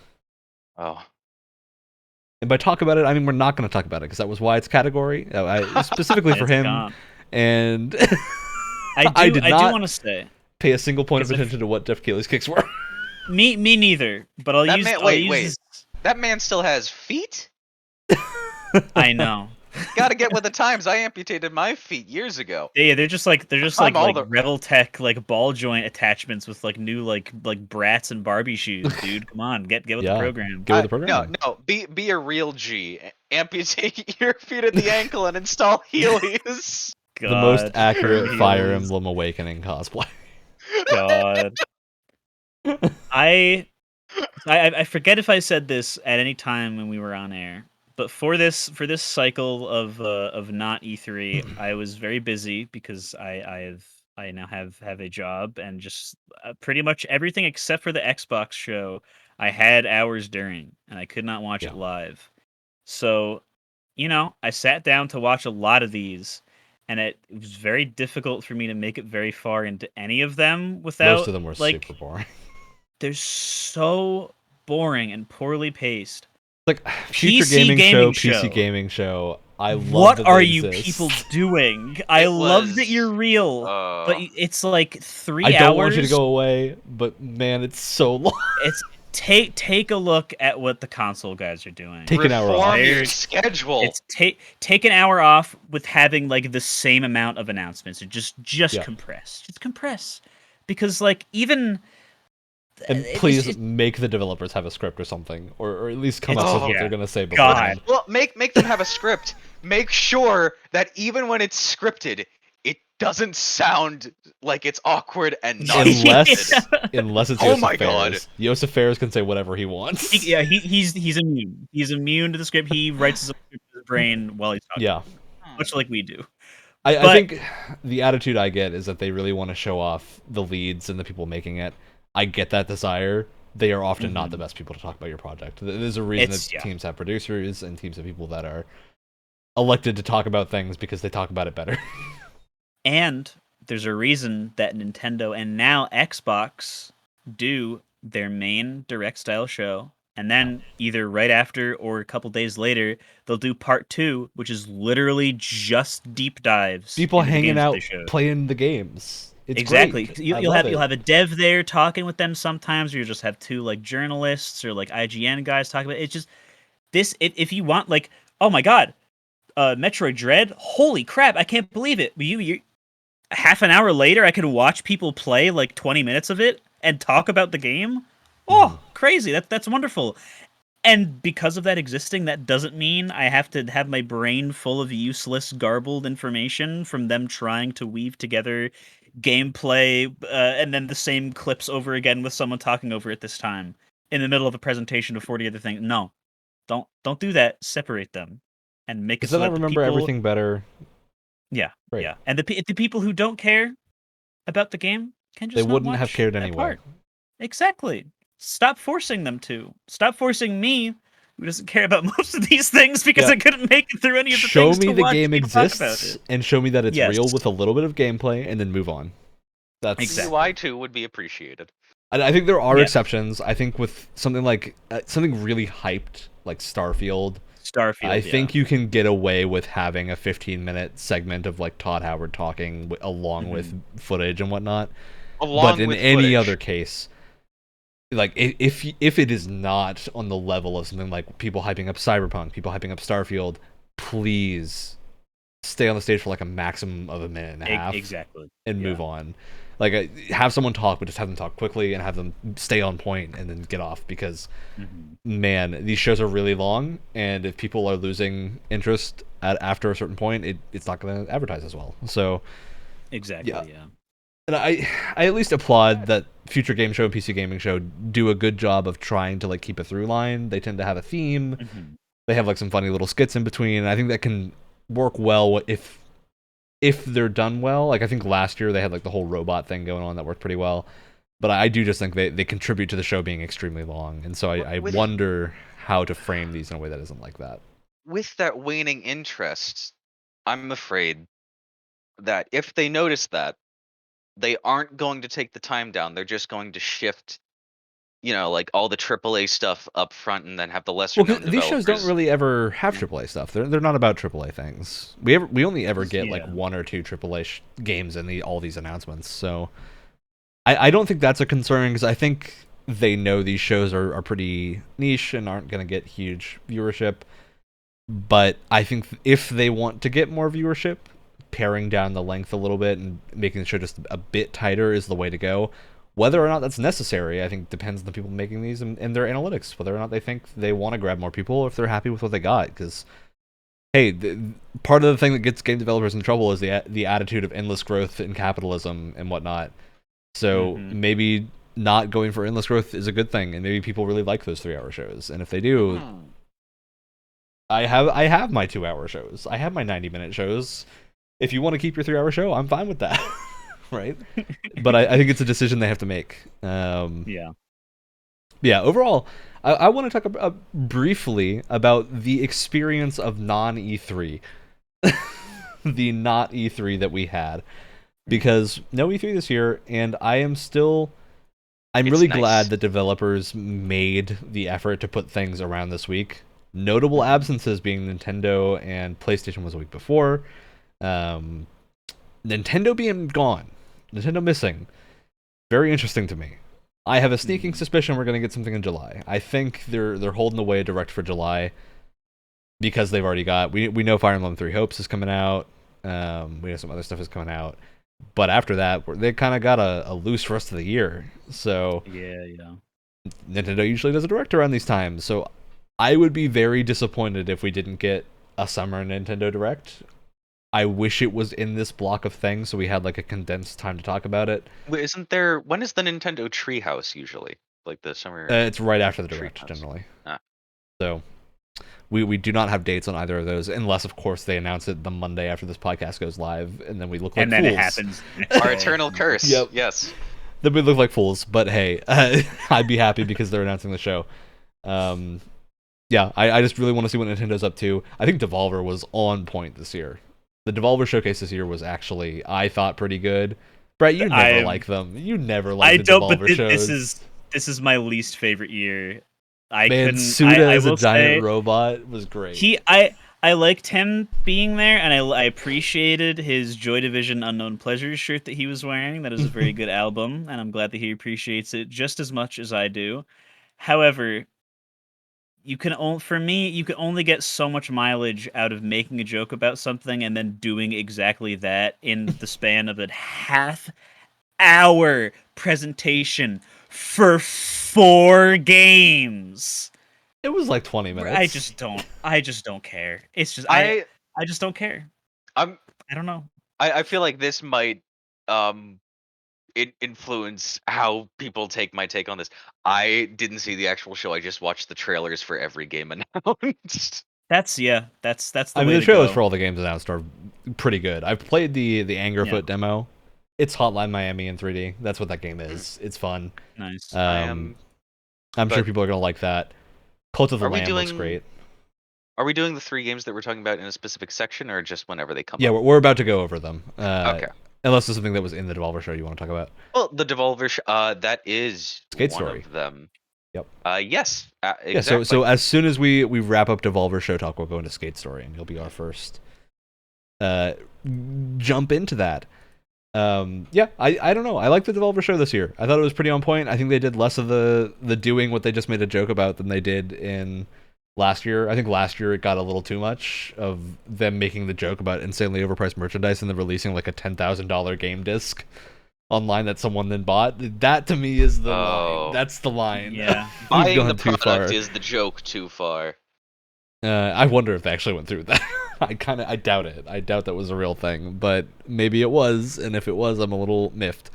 Oh. And by talk about it, I mean we're not going to talk about it, because that was Wyatt's category, specifically for him. Gone. And I do want to say, pay a single point of attention to what Jeff Keighley's kicks were. Me neither. But I'll use. Wait. That man still has feet? I know. Gotta get with the times. I amputated my feet years ago. Yeah, they're just like Reveltech like ball joint attachments with like new like Bratz and Barbie shoes, dude. Come on, get with the program. Get with the program. No, be a real G. Amputate your feet at the ankle and install Heelys. The most accurate Fire Emblem Awakening cosplay. God. I forget if I said this at any time when we were on air, but for this cycle of not E3, I was very busy because I now have a job, and just pretty much everything except for the Xbox show I had hours during, and I could not watch it live. So, I sat down to watch a lot of these, and it was very difficult for me to make it very far into any of them without. Most of them were super boring. They're so boring and poorly paced. Like future gaming show, PC gaming show. I love. What that are they you exist. people doing? I love that you're real, but it's like 3 hours. I don't want you to go away, but man, it's so long. It's take a look at what the console guys are doing. Take an hour off. Your schedule. It's take an hour off with having like the same amount of announcements. Or just compress. Just compress, because like even. And please make the developers have a script or something, or at least come up with what they're going to say before. God. Well, make them have a script. Make sure that even when it's scripted, it doesn't sound like it's awkward and not unless it's oh Yosef my Fares. Yosef Fares can say whatever he wants. He's immune. He's immune to the script. He writes his brain while he's talking. Yeah, much like we do. I think the attitude I get is that they really want to show off the leads and the people making it. I get that desire. They are often not the best people to talk about your project. There's a reason that teams have producers and teams have people that are elected to talk about things because they talk about it better. And there's a reason that Nintendo and now Xbox do their main direct style show, and then either right after or a couple days later, they'll do part 2, which is literally just deep dives. People hanging out, playing the games. It's exactly. Great. You'll have a dev there talking with them sometimes, or you'll just have 2 like journalists or like IGN guys talking about it. It's just this. If you want, like, oh my god, Metroid Dread, holy crap, I can't believe it. You half an hour later, I could watch people play like 20 minutes of it and talk about the game. Oh, crazy! That's wonderful. And because of that existing, that doesn't mean I have to have my brain full of useless, garbled information from them trying to weave together gameplay and then the same clips over again with someone talking over it this time in the middle of a presentation of 40 other things. No, don't do that. Separate them. and make it Because so then I that the remember people, everything better. yeah, Right. yeah, and the people who don't care about the game can They just not wouldn't have watch cared that anyway. part. Exactly. Stop forcing them to. Stop forcing me, who doesn't care about most of these things, because Yeah. I couldn't make it through any of the Show things me to the watch game people talk about exists it. and show me that it's Yes. real with a little bit of gameplay, and then move on. That's Exactly. UI too would be appreciated. I think there are Yeah. exceptions. I think with something like something really hyped like Starfield, I think you can get away with having a 15-minute segment of like Todd Howard talking along with footage and whatnot. But in any other case, like if it is not on the level of something like people hyping up Cyberpunk, people hyping up Starfield, please stay on the stage for like a maximum of a minute and a half, Exactly, and move on. Like have someone talk, but just have them talk quickly and have them stay on point and then get off, because man, these shows are really long, and if people are losing interest after a certain point, it's not going to advertise as well. So exactly, yeah. And I at least applaud that Future Game Show and PC Gaming Show do a good job of trying to like keep a through line. They tend to have a theme. They have like some funny little skits in between. And I think that can work well if they're done well. Like I think last year they had like the whole robot thing going on that worked pretty well. But I do just think they contribute to the show being extremely long. And so I wonder how to frame these in a way that isn't like that. With that waning interest, I'm afraid that if they notice that, they aren't going to take the time down. They're just going to shift, like all the AAA stuff up front, and then have the lesser known developers. These shows don't really ever have AAA stuff. They're not about AAA things. We only ever get like one or two AAA games in all these announcements. So I don't think that's a concern, because I think they know these shows are pretty niche and aren't going to get huge viewership. But I think if they want to get more viewership, paring down the length a little bit and making the show just a bit tighter is the way to go. Whether or not that's necessary, I think depends on the people making these and their analytics, whether or not they think they want to grab more people, or if they're happy with what they got. Because, hey, part of the thing that gets game developers in trouble is the attitude of endless growth in capitalism and whatnot. So maybe not going for endless growth is a good thing, and maybe people really like those 3-hour shows. And if they do, I have my 2-hour shows. I have my 90-minute shows. If you want to keep your 3-hour show, I'm fine with that. Right? But I think it's a decision they have to make. Yeah, overall, I want to talk briefly about the experience of non-E3. The not E3 that we had. Because no E3 this year, and I'm really glad that developers made the effort to put things around this week. Notable absences being Nintendo and PlayStation was a week before. Nintendo being gone. Nintendo missing. Very interesting to me. I have a sneaking suspicion we're going to get something in July. I think they're holding away direct for July because they've already got... We know Fire Emblem 3 Hopes is coming out. We know some other stuff is coming out. But after that, they kind of got a loose rest of the year. So Nintendo usually does a direct around these times. So I would be very disappointed if we didn't get a summer Nintendo Direct. I wish it was in this block of things so we had like a condensed time to talk about it. Wait, when is the Nintendo Treehouse usually? Like the summer? It's right after the Direct, generally. So we do not have dates on either of those, unless of course they announce it the Monday after this podcast goes live, and then we look like fools. And then it happens. Our eternal curse. Yep. Yes. Then we look like fools, but hey, I'd be happy because they're announcing the show. I just really want to see what Nintendo's up to. I think Devolver was on point this year. The Devolver showcase this year was actually, I thought, pretty good. Brett, you never like them. You never like the Devolver shows. This is my least favorite year. Suda as a giant robot was great. I liked him being there, and I appreciated his Joy Division Unknown Pleasures shirt that he was wearing. That is a very good album, and I'm glad that he appreciates it just as much as I do. However, you can only get so much mileage out of making a joke about something and then doing exactly that in the span of a half-hour presentation for 4 games. It was like 20 minutes. I just don't care. It's just I just don't care. I don't know. I feel like this might influence how people take my take on this. I didn't see the actual show. I just watched the trailers for every game announced. That's the I mean, way the to trailers go. for all the games announced are pretty good. I've played the Angerfoot demo. It's Hotline Miami in 3D. That's what that game is. It's fun. Nice. I'm sure but people are gonna like that. Cult of the Are we Lamb looks doing great. Are we doing the 3 games that we're talking about in a specific section, or just whenever they come Yeah, up? we're about to go over them. Okay. Unless there's something that was in the Devolver show you want to talk about. Well, the Devolver, that is Skate one Story. of them. Yep. Yes, Yeah, exactly. so as soon as we wrap up Devolver show talk, we'll go into Skate Story, and you'll be our first jump into that. Yeah, I don't know. I like the Devolver show this year. I thought it was pretty on point. I think they did less of the doing what they just made a joke about than they did in last year. I think last year it got a little too much of them making the joke about insanely overpriced merchandise and then releasing like a $10,000 game disc online that someone then bought. That to me is the line. That's the line. Yeah. We've Buying gone the too product far. is the joke too far. I wonder if they actually went through with that. I doubt it. I doubt that was a real thing, but maybe it was, and if it was, I'm a little miffed.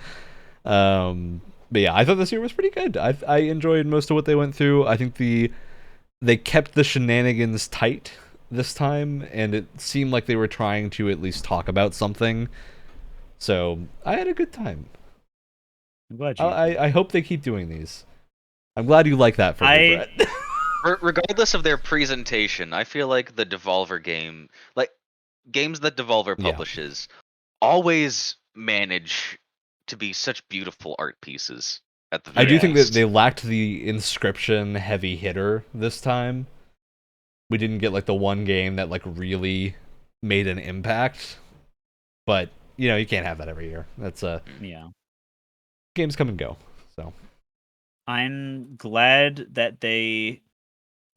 But yeah, I thought this year was pretty good. I enjoyed most of what they went through. I think they kept the shenanigans tight this time, and it seemed like they were trying to at least talk about something. So I had a good time. I'm glad you. I hope they keep doing these. I'm glad you like that for me, Brett. Regardless of their presentation, I feel like the Devolver game, like games that Devolver publishes, always manage to be such beautiful art pieces. At the I very do think that least. they lacked the Inscription heavy hitter this time. We didn't get like the one game that like really made an impact, but you can't have that every year. That's games come and go. So I'm glad that they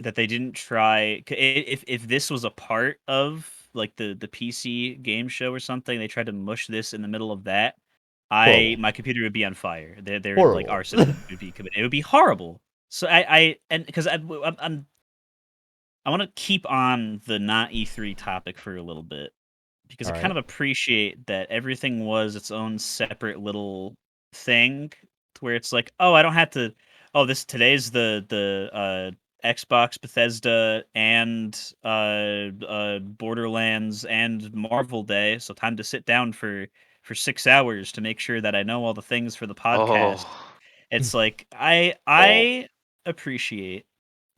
didn't try. If this was a part of like the PC game show or something, they tried to mush this in the middle of that. horrible. My computer would be on fire. They're like Horrible. our system would be it would be horrible. So and because I want to keep on the not E3 topic for a little bit because I All kind right. of appreciate that everything was its own separate little thing to where it's like, oh, I don't have to. Oh, today's the Xbox, Bethesda, and Borderlands and Marvel Day, so time to sit down for 6 hours to make sure that I know all the things for the podcast. Oh, It's like oh, I appreciate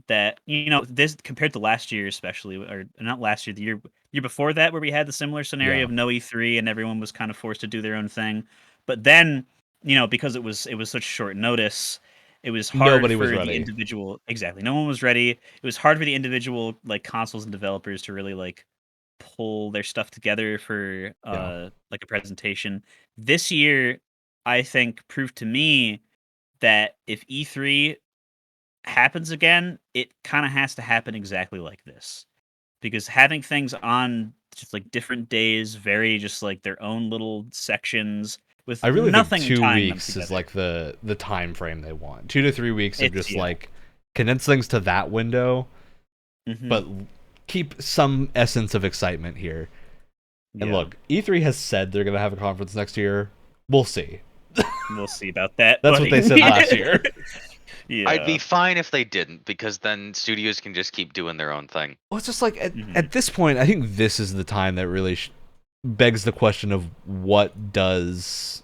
that this compared to last year especially, or not last year, the year before that, where we had the similar scenario Yeah. of no E3 and everyone was kind of forced to do their own thing. But then because it was such short notice, it was hard Nobody was for the ready. individual. Exactly, no one was ready. It was hard for the individual like consoles and developers to really like pull their stuff together for Yeah. like a presentation. This year I think proved to me that if E3 happens again, it kind of has to happen exactly like this. Because having things on just like different days, very just like their own little sections with I really think nothing 2 tying them weeks is together. like the time frame they want. 2 to 3 weeks of It's just like condense things to that window, hmm but keep some essence of excitement here. And yeah. look, E3 has said they're gonna have a conference next year. We'll see. We'll see about that. That's buddy. what they said last year. I'd be Yeah. fine if they didn't, because then studios can just keep doing their own thing. Well, it's just like hmm at this point, I think this is the time that really begs the question of what does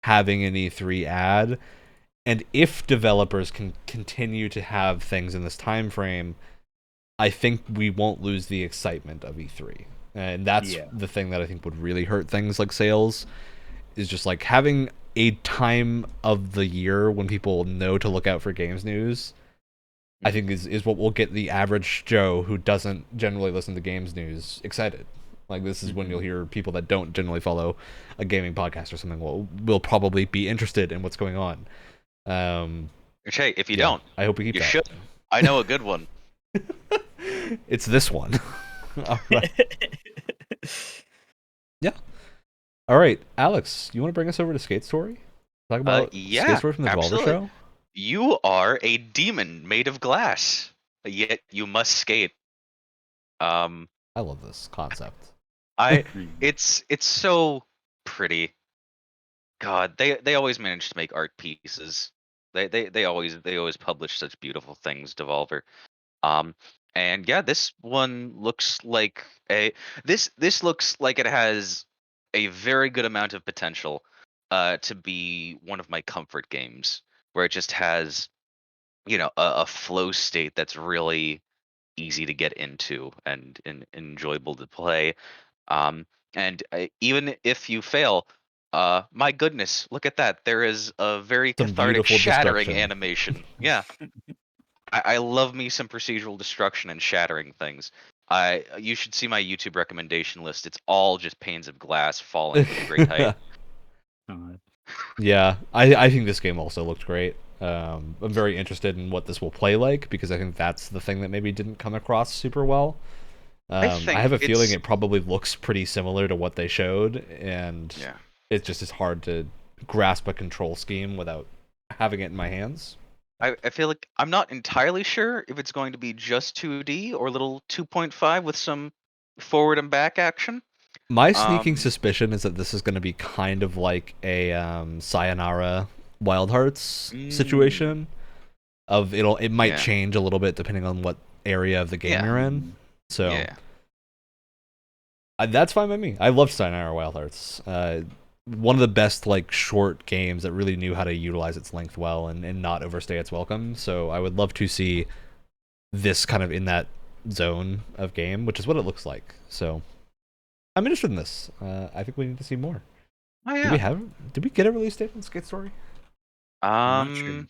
having an E3 add, and if developers can continue to have things in this time frame, I think we won't lose the excitement of E3. And that's Yeah. the thing that I think would really hurt things like sales, is just like having a time of the year when people know to look out for games news. I think is what will get the average Joe who doesn't generally listen to games news excited. Like this is when hmm you'll hear people that don't generally follow a gaming podcast or something will probably be interested in what's going on. Which, hey, if you Yeah, don't, I hope we keep you that. should. I know a good one. It's this one. All right. Yeah. All right, Alex, you want to bring us over to Skate Story? Talk about Skate Yeah, Story from the Devolver absolutely. show? You are a demon made of glass, yet you must skate. Um, I love this concept. I it's so pretty. God, they always manage to make art pieces. They always publish such beautiful things, Devolver. Um, And yeah, this one looks like this looks like it has a very good amount of potential to be one of my comfort games, where it just has, a flow state that's really easy to get into and enjoyable to play. And even if you fail, my goodness, look at that! There is a very Some cathartic beautiful shattering destruction. animation. Yeah, I love me some procedural destruction and shattering things. You should see my YouTube recommendation list. It's all just panes of glass falling from great height. Yeah, I think this game also looked great. I'm very interested in what this will play like, because I think that's the thing that maybe didn't come across super well. I I have think a feeling it's it probably looks pretty similar to what they showed, and yeah. it just is hard to grasp a control scheme without having it in my hands. I feel like I'm not entirely sure if it's going to be just 2D or a little 2.5 with some forward and back action. My sneaking Um, suspicion is that this is going to be kind of like a Sayonara Wild Hearts mm, situation. It might yeah, change a little bit depending on what area of the game yeah, you're in. So yeah. that's fine by me. I loved Sayonara Wild Hearts. One of the best like short games that really knew how to utilize its length well and not overstay its welcome. So I would love to see this kind of in that zone of game, which is what it looks like. So I'm interested in this. I think we need to see more. Oh Did we yeah. have? Did we get a release date on Skate Story? I'm not sure. Let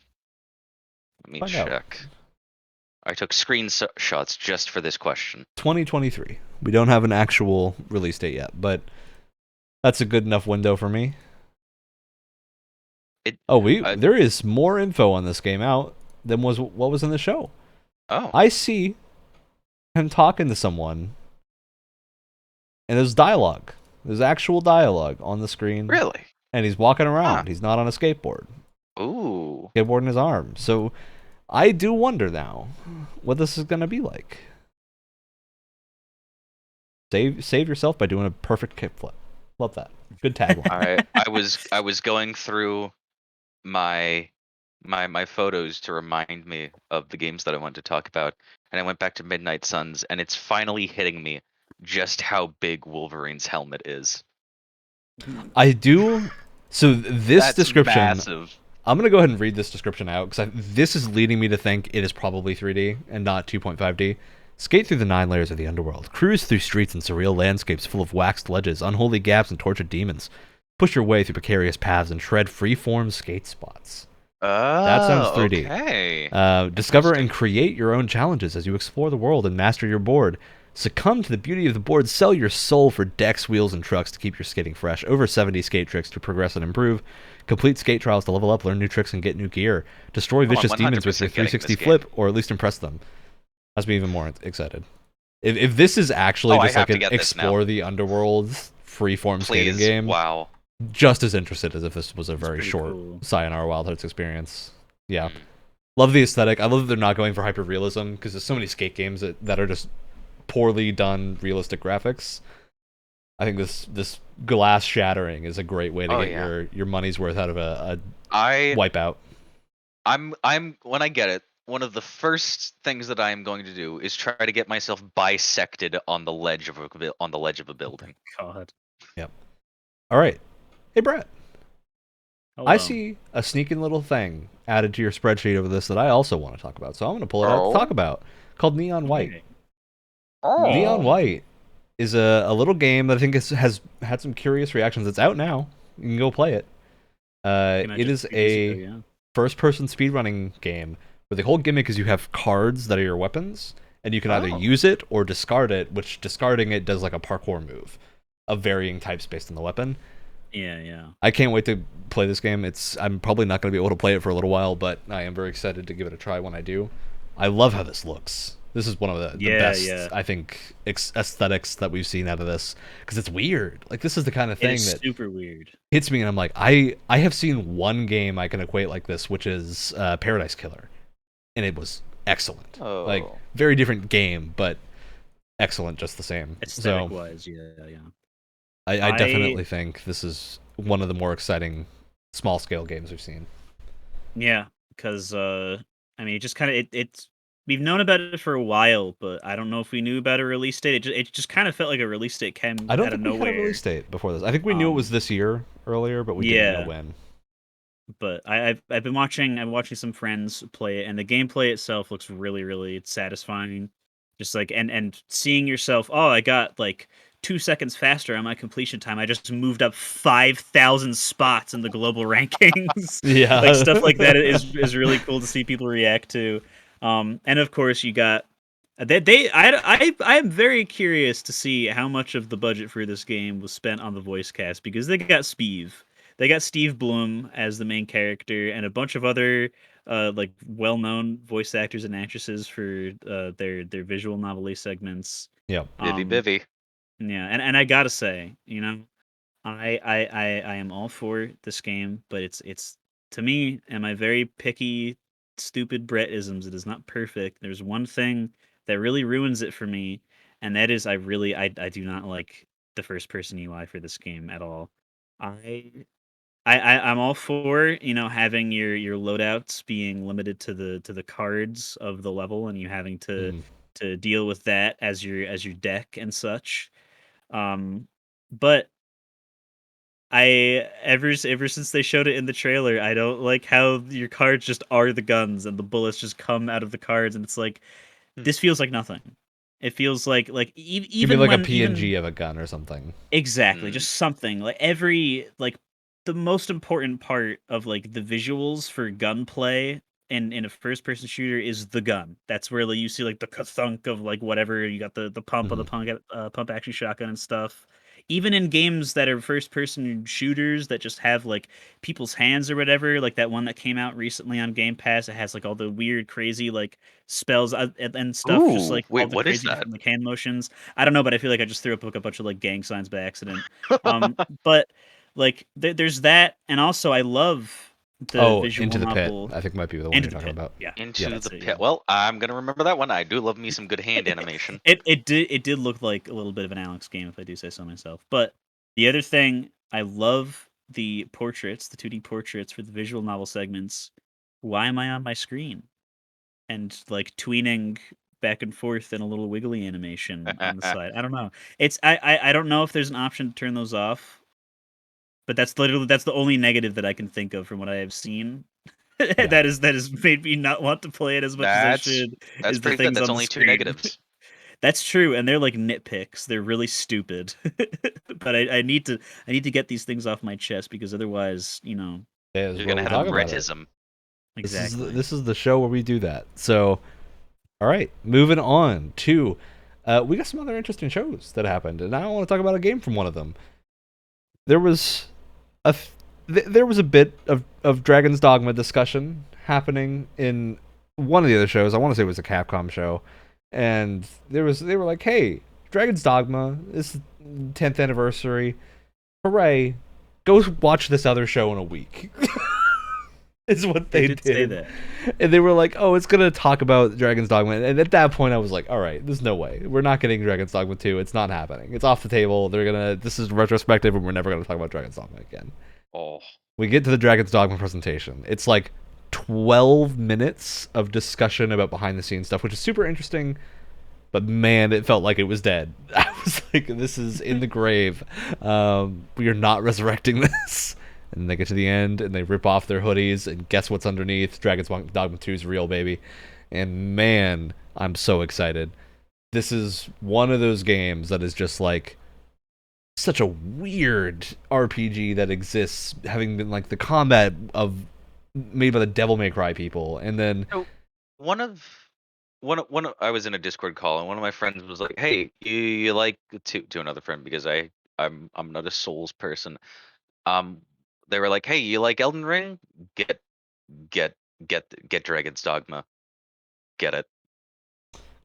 me Find out. check. I took screenshots just for this question. 2023. We don't have an actual release date yet, but that's a good enough window for me. It. There is more info on this game out than what was in the show. Oh. I see him talking to someone, and there's dialogue. There's actual dialogue on the screen. Really? And he's walking around. Huh. He's not on a skateboard. Ooh. Skateboard in his arm. So I do wonder now what this is going to be like. Save yourself by doing a perfect kickflip. Love that. Good tagline. I was going through my photos to remind me of the games that I wanted to talk about, and I went back to Midnight Suns, and it's finally hitting me just how big Wolverine's helmet is. I do. So this That's description, massive. I'm gonna go ahead and read this description out because this is leading me to think it is probably 3D and not 2.5D. Skate through the 9 layers of the underworld. Cruise through streets and surreal landscapes full of waxed ledges, unholy gaps, and tortured demons. Push your way through precarious paths and tread free-form skate spots. That sounds Oh, 3D. okay. Discover and Interesting. create your own challenges as you explore the world and master your board. Succumb to the beauty of the board. Sell your soul for decks, wheels, and trucks to keep your skating fresh. Over 70 skate tricks to progress and improve. Complete skate trials to level up, learn new tricks, and get new gear. Destroy Oh, I'm vicious demons with your 100% getting 360 this flip, game. or at least impress them. That's me even more excited. If this is actually Oh, I just have like to an get this now. explore the underworld freeform skating Please. game, Wow. just as interested as if this was a very pretty short cool. Sayonara Wild Hearts experience. Yeah. Mm. Love the aesthetic. I love that they're not going for hyper realism because there's so many skate games that are just poorly done realistic graphics. I think this glass shattering is a great way to get your money's worth out of a wipeout. I'm when I get it, one of the first things that I am going to do is try to get myself bisected on the ledge of a building. God. Yep. All right. Hey, Brett. Hello. I see a sneaking little thing added to your spreadsheet over this that I also want to talk about. So I'm going to pull it out to talk about. Called Neon White. Okay. Neon White is a little game that I think has had some curious reactions. It's out now. You can go play it. It is a first-person speedrunning game where the whole gimmick is you have cards that are your weapons, and you can either use it or discard it, which discarding it does like a parkour move of varying types based on the weapon. Yeah. I can't wait to play this game. I'm probably not going to be able to play it for a little while, but I am very excited to give it a try when I do. I love how this looks. This is one of the best, I think, aesthetics that we've seen out of this because it's weird. Like this is the kind of thing that super weird hits me, and I'm like, I have seen one game I can equate like this, which is Paradise Killer, and it was excellent. Like very different game, but excellent just the same. Aesthetic wise, yeah. I definitely think this is one of the more exciting small scale games we've seen. Yeah, because I mean, it just kind of it's we've known about it for a while, but I don't know if we knew about a release date. It just kind of felt like a release date came I don't out of think we had a release nowhere. date before this. I think we knew it was this year earlier, but we didn't know Yeah, when. but I've been watching. I'm watching some friends play it, and the gameplay itself looks really really satisfying. Just like and seeing yourself. Oh, I got like 2 seconds faster on my completion time. I just moved up 5,000 spots in the global rankings. Yeah. Like stuff like that is really cool to see people react to. And of course you got I am very curious to see how much of the budget for this game was spent on the voice cast because they got Steve Bloom as the main character and a bunch of other like well-known voice actors and actresses for their visual novelty segments. Yeah. Bivy Um, bivy. yeah, and I gotta say, you know, I am all for this game, but it's to me and my very picky, stupid Brettisms, it is not perfect. There's one thing that really ruins it for me, and that is I do not like the first person UI for this game at all. I I'm all for, you know, having your loadouts being limited to the cards of the level and you having Mhm. to deal with that as your deck and such. But ever since they showed it in the trailer, I don't like how your cards just are the guns and the bullets just come out of the cards and it's like this feels like nothing. It feels like Give me even like a when PNG of a gun or something. exactly, Mm. just something. Like every like the most important part of like the visuals for gunplay in a first person shooter is the gun. That's where like, you see like the thunk of like whatever you got the pump of the Mhm. pump action shotgun and stuff. Even in games that are first person shooters that just have like people's hands or whatever, like that one that came out recently on Game Pass, it has like all the weird crazy like spells and stuff, just Ooh, like all wait, the what is crazy that? different like hand motions. I don't know, but I feel like I just threw up like a bunch of like gang signs by accident. But like there's that, and also I love the Oh, visual Into the Pit. novel I think might be the one Into you're the talking Pit. about. Yeah, Yep. Into that's the it. pit. Yeah, Well, I'm gonna remember that one. I do love me some good hand animation. it did look like a little bit of an Alex game if I do say so myself. But the other thing, I love the portraits, the 2D portraits for the visual novel segments. Why am I on my screen and like tweening back and forth in a little wiggly animation on the side? I don't know. I don't know if there's an option to turn those off. But that's the only negative that I can think of from what I have seen. Yeah. That has made me not want to play it as much as I That's should that's is the pretty good. things That's on the only two screen. negatives. That's true, and they're like nitpicks. They're really stupid. But I need to get these things off my chest because otherwise, you know, May as You're well gonna we have I a talk don't know. about it. Brettism. Exactly. This is the show where we do that. So, all right, moving on to we got some other interesting shows that happened, and I want to talk about a game from one of them. There was there was a bit of Dragon's Dogma discussion happening in one of the other shows. I want to say it was a Capcom show, and they were like, "Hey, Dragon's Dogma is 10th anniversary, hooray! Go watch this other show in a week." Is what They they did say did. that. And they were like, "Oh, it's gonna talk about Dragon's Dogma." And at that point, I was like, "All right, there's no way we're not getting Dragon's Dogma 2. It's not happening. It's off the table. They're gonna. This is retrospective, and we're never gonna talk about Dragon's Dogma again." Oh, We get to the Dragon's Dogma presentation. It's like 12 minutes of discussion about behind the scenes stuff, which is super interesting. But man, it felt like it was dead. I was like, "This is in the grave. We are not resurrecting this." And they get to the end and they rip off their hoodies and guess what's underneath? Dragon's Dogma 2 is real, baby. And man, I'm so excited. This is one of those games that is just like such a weird RPG that exists, having been like the combat of made by the Devil May Cry people, and then so one of I was in a Discord call and one of my friends was like, "Hey, you like," to another friend because I'm not a Souls person. Um, they were like, "Hey, you like Elden Ring? Get get get Dragon's Dogma. Get it."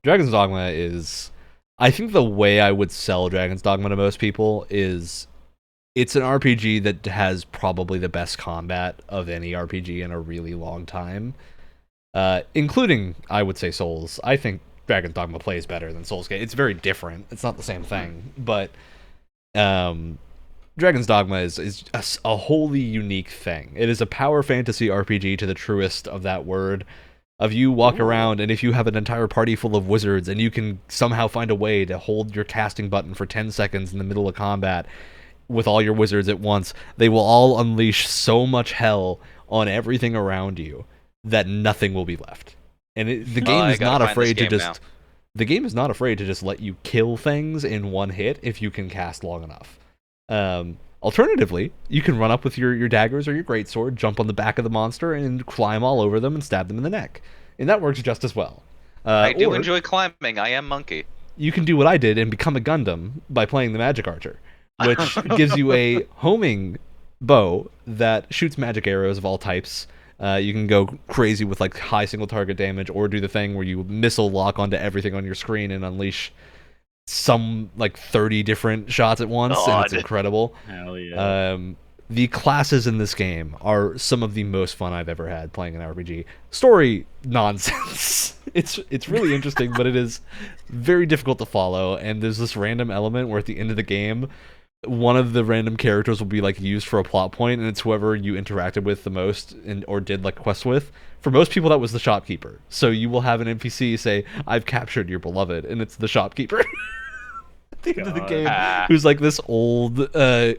Dragon's Dogma is, I think the way I would sell Dragon's Dogma to most people is it's an RPG that has probably the best combat of any RPG in a really long time, including, I would say, Souls. I think Dragon's Dogma plays better than Souls. It's very different. It's not the same Hmm. thing, but um, Dragon's Dogma is a wholly unique thing. It is a power fantasy RPG to the truest of that word. of you walk around, and if you have an entire party full of wizards and you can somehow find a way to hold your casting button for 10 seconds in the middle of combat with all your wizards at once, they will all unleash so much hell on everything around you that nothing will be left. And the game is not afraid to just... The game is not afraid to just let you kill things in one hit if you can cast long enough. Alternatively, you can run up with your daggers or your greatsword, jump on the back of the monster, and climb all over them and stab them in the neck. And that works just as well. I do enjoy climbing. I am monkey. You can do what I did and become a Gundam by playing the Magic Archer, which gives you a homing bow that shoots magic arrows of all types. You can go crazy with like high single target damage, or do the thing where you missile lock onto everything on your screen and unleash some like 30 different shots at once, and it's incredible. Hell yeah. The classes in this game are some of the most fun I've ever had playing an RPG. Story nonsense. It's really interesting, but it is very difficult to follow, and there's this random element where at the end of the game, one of the random characters will be like used for a plot point, and it's whoever you interacted with the most or did like quests with. For most people, that was the shopkeeper. So you will have an NPC say, "I've captured your beloved," and it's the shopkeeper at the end of the game, who's like this old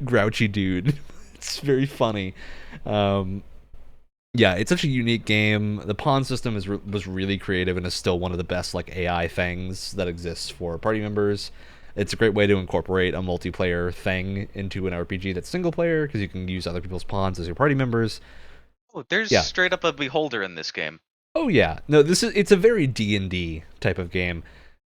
grouchy dude. It's very funny. Yeah, it's such a unique game. The pawn system was really creative and is still one of the best like AI things that exists for party members. It's a great way to incorporate a multiplayer thing into an RPG that's single player, because you can use other people's pawns as your party members. Oh, there's straight up a beholder in this game. Oh yeah, no, it's a very D&D type of game.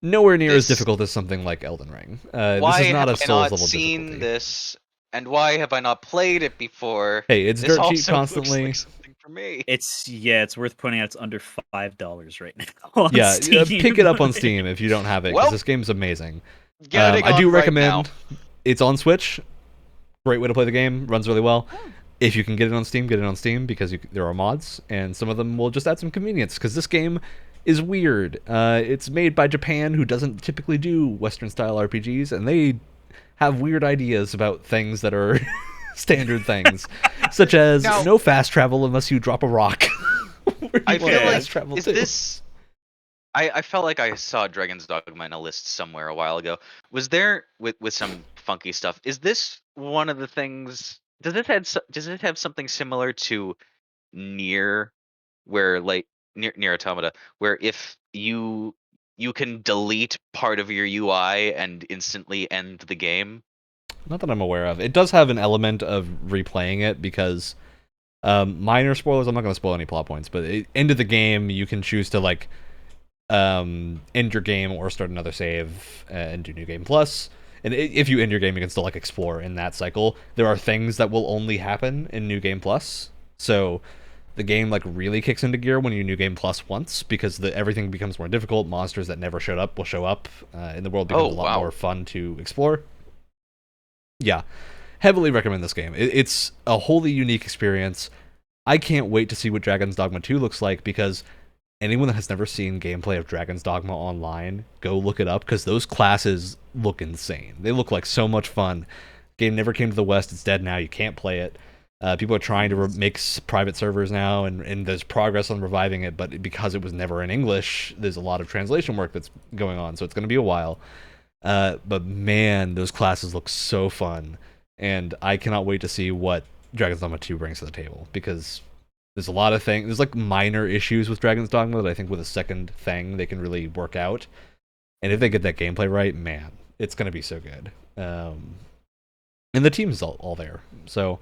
Nowhere near as difficult as something like Elden Ring. This is not a Souls level difficulty. Why have I not seen this, and why have I not played it before? Hey, it's dirt cheap constantly. Looks like something for me. It's worth pointing out it's under $5 right now. Yeah, Steam. Pick it up on Steam if you don't have it, because this game's amazing. I do recommend. It's on Switch. Great way to play the game. Runs really well. If you can get it on Steam, get it on Steam, because there are mods, and some of them will just add some convenience, because this game is weird. It's made by Japan, who doesn't typically do Western-style RPGs, and they have weird ideas about things that are standard things, such as no fast travel unless you drop a rock. I feel like, is this... I felt like I saw Dragon's Dogma in a list somewhere a while ago. Was there with some funky stuff? Is this one of the things? Does it have something similar to Nier, where like Nier Automata, where if you can delete part of your UI and instantly end the game? Not that I'm aware of. It does have an element of replaying it, because minor spoilers. I'm not going to spoil any plot points, but end of the game, you can choose to like. End your game or start another save and do New Game Plus. And if you end your game, you can still like explore in that cycle. There are things that will only happen in New Game Plus, so the game like really kicks into gear when you New Game Plus once, because everything becomes more difficult. Monsters that never showed up will show up, and the world becomes a lot more fun to explore. Yeah, heavily recommend this game. It's a wholly unique experience. I can't wait to see what Dragon's Dogma 2 looks like, because anyone that has never seen gameplay of Dragon's Dogma online, go look it up, because those classes look insane. They look like so much fun. Game never came to the West. It's dead now. You can't play it. People are trying to make private servers now, and there's progress on reviving it, but because it was never in English, there's a lot of translation work that's going on, so it's going to be a while. But man, those classes look so fun, and I cannot wait to see what Dragon's Dogma 2 brings to the table, because there's a lot of things. There's like minor issues with Dragon's Dogma that I think with a second thing they can really work out. And if they get that gameplay right, man, it's going to be so good. And the team's all there. So,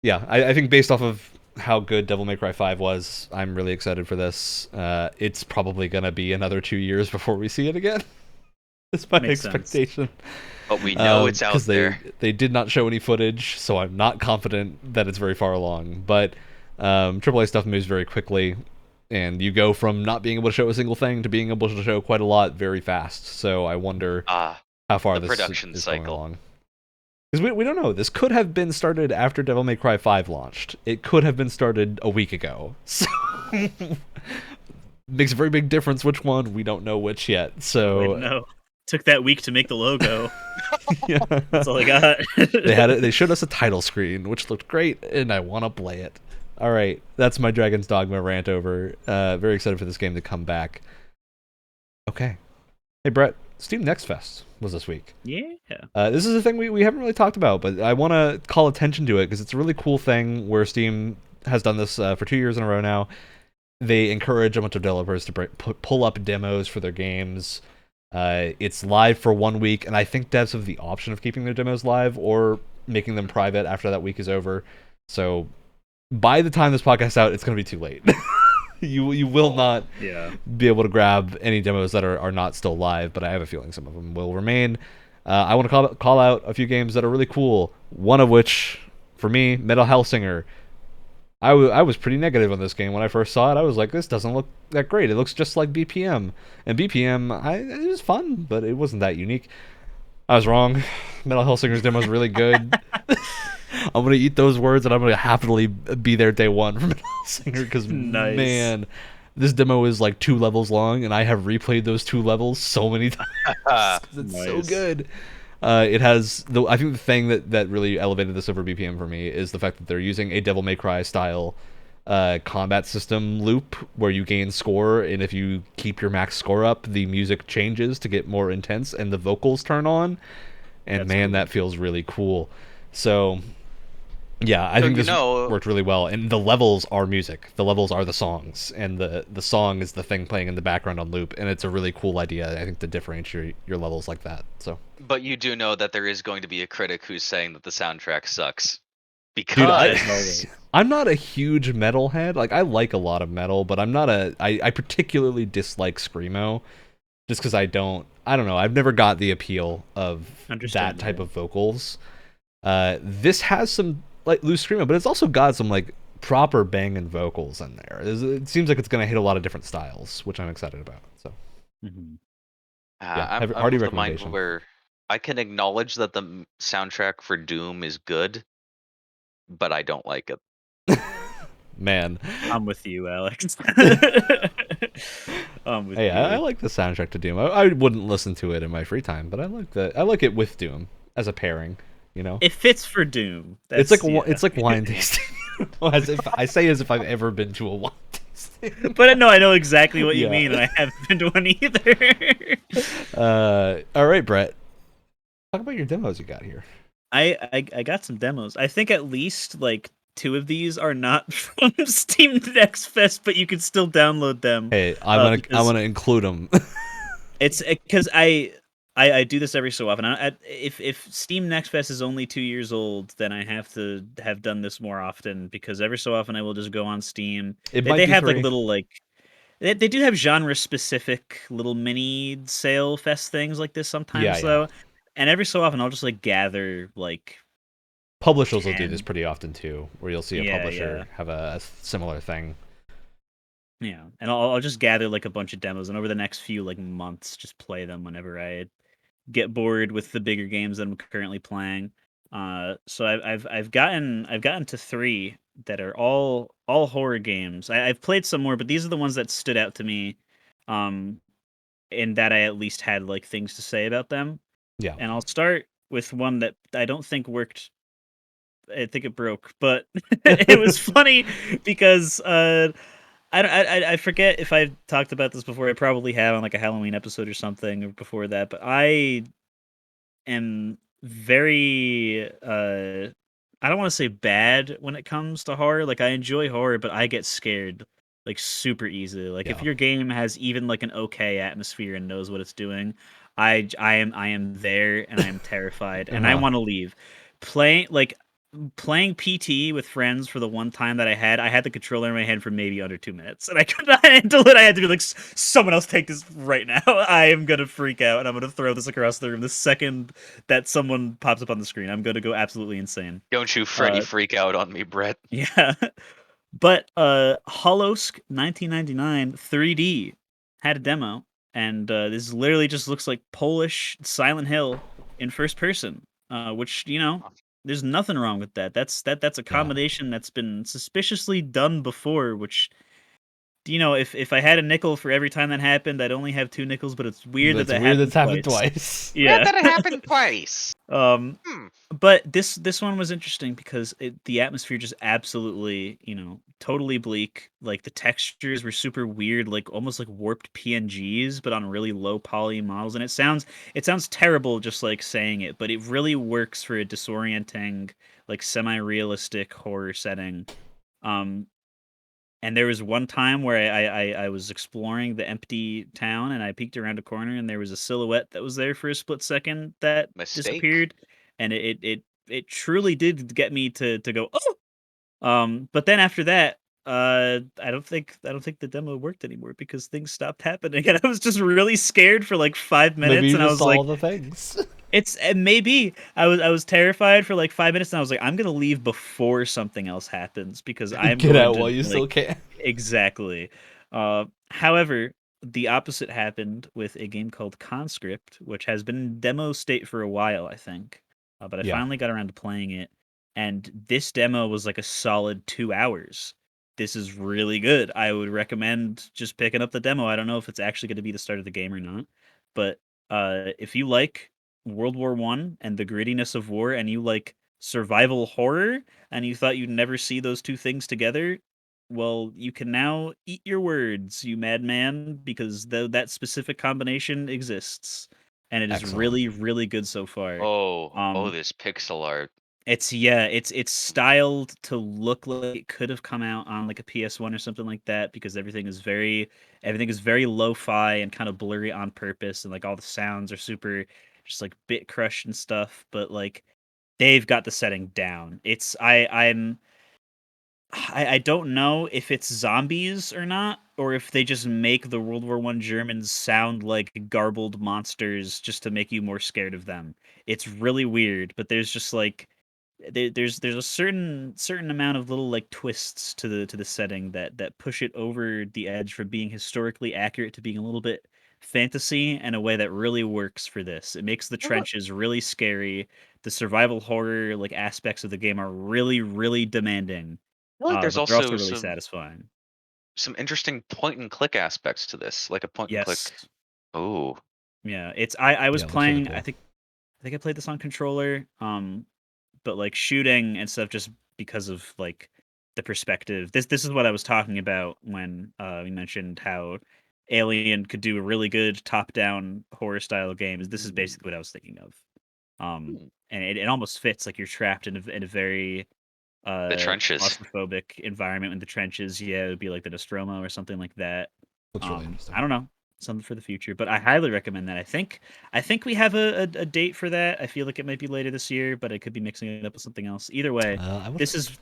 yeah, I think based off of how good Devil May Cry 5 was, I'm really excited for this. It's probably going to be another 2 years before we see it again. That's my expectation. But we know it's out there. They did not show any footage, so I'm not confident that it's very far along. But AAA stuff moves very quickly, and you go from not being able to show a single thing to being able to show quite a lot very fast. So I wonder how far this is going along. Because we don't know. This could have been started after Devil May Cry 5 launched. It could have been started a week ago. So makes a very big difference which one. We don't know which yet. So no. Took that week to make the logo. Yeah. That's all I got. They showed us a title screen, which looked great, and I want to play it. All right, that's my Dragon's Dogma rant over. Very excited for this game to come back. Okay. Hey, Brett, Steam Next Fest was this week. Yeah. This is a thing we haven't really talked about, but I want to call attention to it because it's a really cool thing where Steam has done this for 2 years in a row now. They encourage a bunch of developers to pull up demos for their games. It's live for 1 week, and I think devs have the option of keeping their demos live or making them private after that week is over. So by the time this podcast is out, it's going to be too late. You will not be able to grab any demos that are not still live, but I have a feeling some of them will remain. I want to call out a few games that are really cool. One of which, for me, Metal Hellsinger. I was pretty negative on this game when I first saw it. I was like, this doesn't look that great. It looks just like BPM. And BPM, it was fun, but it wasn't that unique. I was wrong. Metal Hellsinger's demo is really good. I'm going to eat those words, and I'm going to happily be there day one for Metal Hellsinger, because, man, this demo is like 2 levels long, and I have replayed those 2 levels so many times. It's so good. It has I think the thing that really elevated this over BPM for me is the fact that they're using a Devil May Cry style combat system loop where you gain score, and if you keep your max score up, the music changes to get more intense and the vocals turn on, and cool. That feels really cool. So yeah, I think this worked really well, and the levels are music. The levels are the songs, and the song is the thing playing in the background on loop, and it's a really cool idea, I think, to differentiate your levels like that. So, but you do know that there is going to be a critic who's saying that the soundtrack sucks. Because dude, I'm not a huge metal head. Like, I like a lot of metal, but I'm not I particularly dislike screamo, just because I don't know. I've never got the appeal of that type of vocals. This has some like loose screamo, but it's also got some like proper banging vocals in there. It seems like it's going to hit a lot of different styles, which I'm excited about. So, I'm hearty of the recommendation. mind where I can acknowledge that the soundtrack for Doom is good, but I don't like it. Man, I'm with you, Alex. I'm with you. I like the soundtrack to Doom. I wouldn't listen to it in my free time, but I like it with Doom as a pairing. You know, it fits for Doom. It's like wine tasting. as if I've ever been to a wine tasting. But no, I know exactly what you mean, and I haven't been to one either. All right, Brett. Talk about your demos you got here. I got some demos. I think at least like 2 of these are not from Steam Next Fest, but you can still download them. Hey, I want to include them. It's because I do this every so often. If Steam Next Fest is only 2 years old, then I have to have done this more often, because every so often I will just go on Steam. They have 3. Like little like they do have genre specific little mini sale fest things like this sometimes though. And every so often I'll just like gather like publishers will do this pretty often too, where you'll see a publisher have a similar thing. Yeah, and I'll just gather like a bunch of demos, and over the next few like months, just play them whenever I get bored with the bigger games that I'm currently playing. So I've gotten to 3 that are all horror games. I've played some more, but these are the ones that stood out to me, in that I at least had like things to say about them. Yeah, and I'll start with one that I don't think worked. I think it broke, but it was funny because I forget if I talked about this before. I probably have on like a Halloween episode or something, or before that. But I am very I don't want to say bad when it comes to horror. Like, I enjoy horror, but I get scared like super easily. Like if your game has even like an okay atmosphere and knows what it's doing, I am there and I am terrified and I want to leave. Playing PT with friends for the one time that I had the controller in my hand for maybe under 2 minutes, and I could not handle it. I had to be like, someone else take this right now. I am gonna freak out, and I'm gonna throw this across the room the second that someone pops up on the screen. I'm gonna go absolutely insane. Don't you Freddy freak out on me, Brett. Yeah. But Holowsk 1999 3D had a demo, and this literally just looks like Polish Silent Hill in first person, which, you know, there's nothing wrong with that. That's a combination that's been suspiciously done before, which if I had a nickel for every time that happened, I'd only have 2 nickels, but it's weird It's that weird happened that's happened twice. twice. Yeah, Yeah. that happened twice. Hmm. But this one was interesting because the atmosphere just absolutely, totally bleak. Like the textures were super weird, like almost like warped PNGs, but on really low poly models. And it sounds terrible just like saying it, but it really works for a disorienting, like semi-realistic horror setting. Um, and there was one time where I was exploring the empty town and I peeked around a corner and there was a silhouette that was there for a split second that Mistake. disappeared, and it truly did get me to go, oh. But then after that, I don't think the demo worked anymore because things stopped happening, and I was just really scared for like 5 minutes, Maybe you and I just was saw like, all the things. maybe I was terrified for like 5 minutes, and I was like, I'm gonna leave before something else happens because I'm Get going out to while you still like can. exactly. However, the opposite happened with a game called Conscript, which has been in demo state for a while, I think. But I Yeah. finally got around to playing it, and this demo was like a solid 2 hours. This is really good. I would recommend just picking up the demo. I don't know if it's actually going to be the start of the game or not, but if you like World War I and the grittiness of war, and you like survival horror, and you thought you'd never see those two things together, well, you can now eat your words, you madman, because that specific combination exists, and it is Excellent. really, really good so far. Oh, Um, this pixel art. it's styled to look like it could have come out on like a PS1 or something like that because everything is very lo-fi and kind of blurry on purpose, and like all the sounds are super just like bit crushed and stuff, but like they've got the setting down. I don't know if it's zombies or not, or if they just make the World War I Germans sound like garbled monsters just to make you more scared of them. It's really weird, but there's just like there's a certain amount of little like twists to the setting that push it over the edge from being historically accurate to being a little bit fantasy in a way that really works for this. It makes the Well, look, trenches really scary. The survival horror like aspects of the game are really, really demanding, I feel like there's but they're also also really some satisfying. some interesting point and click aspects to this, like a point and click. Yes. Oh, Yeah, I was Yeah, it looks really playing, cool. I think I played this on controller, but, like, shooting and stuff just because of, like, the perspective. This is what I was talking about when, we mentioned how Alien could do a really good top-down horror style game. This is basically what I was thinking of. hmm, And it almost fits, like, you're trapped in a very the trenches. claustrophobic environment in the trenches. Yeah, it would be like the Nostromo or something like that. Looks really interesting. I don't know, something for the future, but I highly recommend that. I think we have a date for that. I feel like it might be later this year, but I could be mixing it up with something else. Either way, I would. this is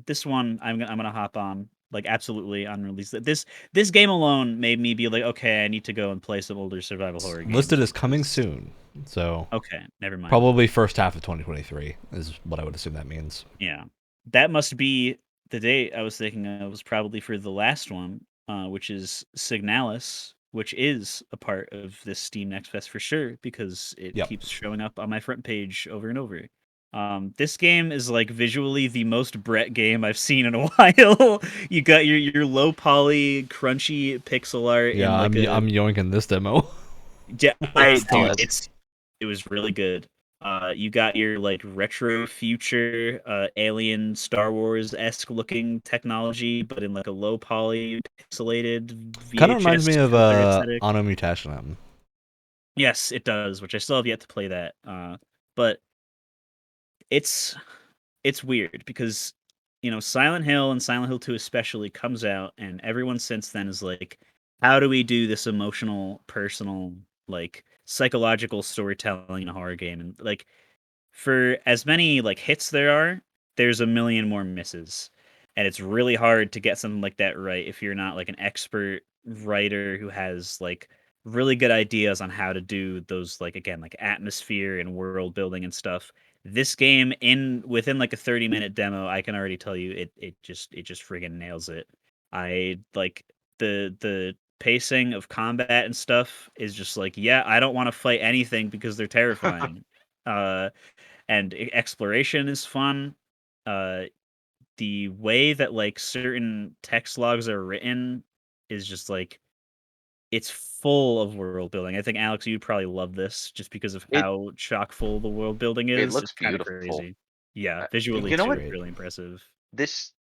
this one I'm gonna hop on like absolutely on release. This game alone made me be like, okay, I need to go and play some older survival It's horror listed games as coming because soon, so okay, never mind. probably first half of 2023 is what I would assume that means. Yeah. That must be the date I was thinking of was probably for the last one, which is Signalis, which is a part of this Steam Next Fest for sure because it Yep. keeps showing up on my front page over and over. This game is like visually the most Brett game I've seen in a while. You got your low poly, crunchy pixel art Yeah, in like a I'm yoinking this demo. yeah, Looks dude, solid. it was really good. You got your like retro future, alien Star Wars esque looking technology, but in like a low poly, pixelated Kind of reminds me VHS of color aesthetic. Anno Mutation. Yes, it does, which I still have yet to play that. But it's it's weird because Silent Hill and Silent Hill 2 especially comes out, and everyone since then is like, how do we do this emotional, personal, like psychological storytelling in a horror game? And like for as many like hits there are, there's a million more misses. And it's really hard to get something like that right if you're not like an expert writer who has like really good ideas on how to do those like again like atmosphere and world building and stuff. This game in within like a 30-minute demo, I can already tell you it just friggin' nails it. I like the pacing of combat and stuff is just like, yeah, I don't want to fight anything because they're terrifying. Uh and exploration is fun. Uh, the way that like certain text logs are written is just like it's full of world building. I think Alex, you'd probably love this just because of It how chock full the world building it is. looks It's kind of beautiful. crazy. Yeah, Looks visually You know too, what? it's great. really impressive. This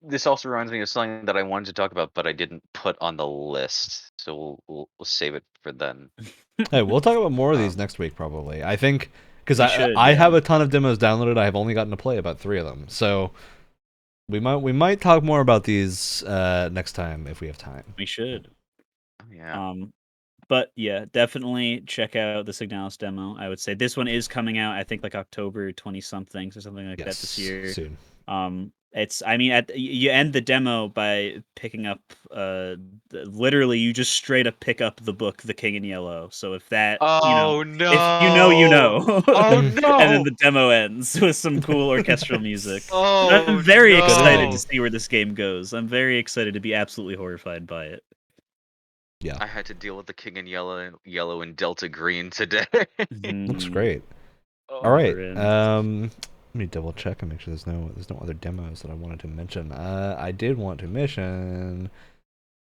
this also reminds me of something that I wanted to talk about, but I didn't put on the list. So we'll save it for then. Hey, we'll talk about more of these Um, next week probably. I think because We I should, I have yeah. a ton of demos downloaded. I have only gotten to play about 3 of them. So we might talk more about these next time if we have time. We should. yeah. But yeah, definitely check out the Signalis demo. I would say this one is coming out, I think, like October 20 something or something like that this Yes, year. soon. It's I mean, you end the demo by picking up literally you just straight up pick up the book The King in Yellow. So if that, Oh if you know, you no! know. Oh And then no! the demo ends with some cool orchestral music. I'm Oh very Good excited to ending. no! see where this game goes. I'm very excited to be absolutely horrified by it. Yeah, I had to deal with the King in yellow and Delta Green today. looks Mhm. great. All Oh. right. Never ends. Let me double check and make sure there's no other demos that I wanted to mention. I did want to mention.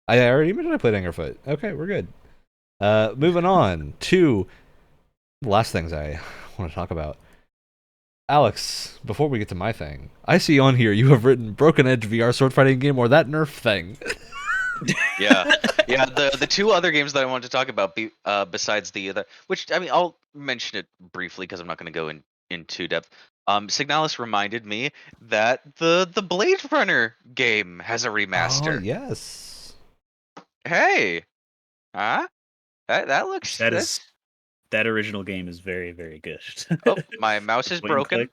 I already mentioned I played Angerfoot. Okay, we're good. Moving on to the last things I want to talk about. Alex, before we get to my thing, I see on here you have written Broken Edge VR sword fighting game or that Nerf thing. Yeah, yeah. The two other games that I wanted to talk about, besides the other, which I mean, I'll mention it briefly because I'm not going to go in too depth. Signalis reminded me that the Blade Runner game has a Oh remaster. yes. Hey, huh? That looks that's. That original game is very, very good. Oh, my mouse is Point and broken. click.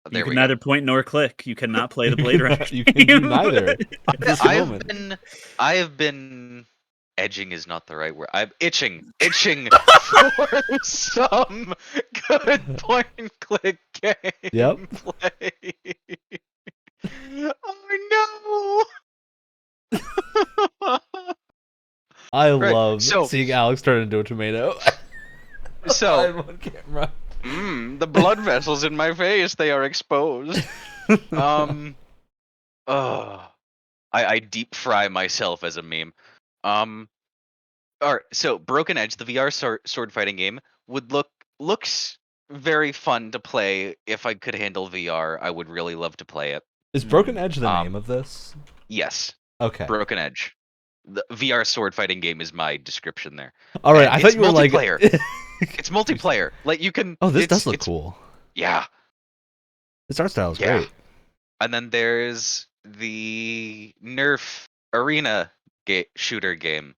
You There can we go. neither point nor click. You cannot play the Blade Runner You can do game. neither at this I've moment. I have been edging is not the right word. I'm itching for some good point and click Yep. gameplay. Oh no! I Right. love So seeing Alex turn into a tomato. so on camera. the blood vessels in my face, they are exposed. Oh, I deep fry myself as a meme. Um Alright, so Broken Edge, the VR sword fighting game, looks very fun to play. If I could handle VR, I would really love to play it. Is Broken Edge the Um, name of this? yes, Okay. Broken Edge. The VR sword fighting game is my description there. All right. And I thought it's you were like. multiplayer. It's multiplayer. Like you can. Oh, this does look It's cool. yeah, This art style is yeah. great. And then there's the Nerf arena shooter game.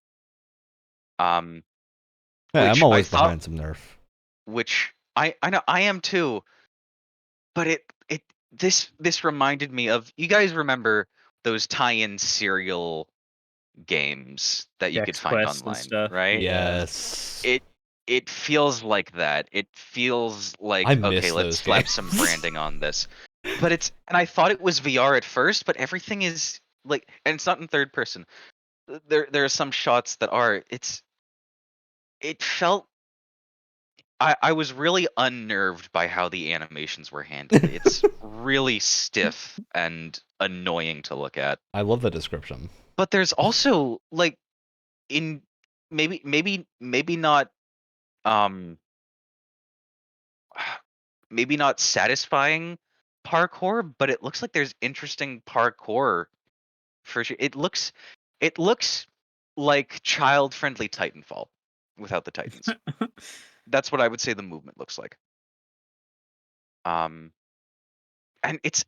Um, Yeah, I'm which I always thought, behind some Nerf. which I know I am too. But this reminded me of, you guys remember those tie-in serial games that you could Dex find Quest and online, stuff. right? Yeah. Yes. It feels like that. It feels I like, okay, miss let's those slap some games. branding on this. But and I thought it was VR at first, but everything is like, and it's not in third person. There are some shots that are, it felt, I was really unnerved by how the animations were handled. It's really stiff and annoying to look at. I love the description. But there's also like, in maybe not um maybe not satisfying parkour, but it looks like there's interesting parkour for sure. It looks like child-friendly Titanfall without the Titans. That's what I would say the movement looks like. Um and it's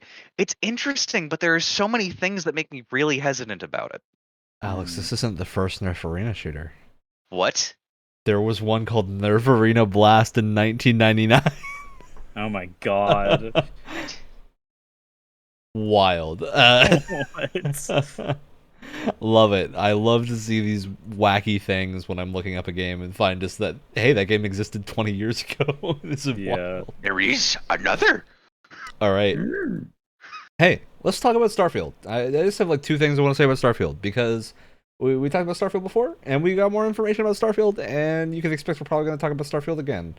interesting, but there are so many things that make me really hesitant about it. Alex, this isn't the first Nerf arena shooter. What? There was one called Nerf Arena Blast in 1999. Oh my god. Wild. What? Love it. I love to see these wacky things when I'm looking up a game and find just that, hey, that game existed 20 years ago. This is Yeah. wild. There is another. All right. Hey, let's talk about Starfield. I just have like 2 things I want to say about Starfield because we talked about Starfield before and we got more information about Starfield and you can expect we're probably going to talk about Starfield again.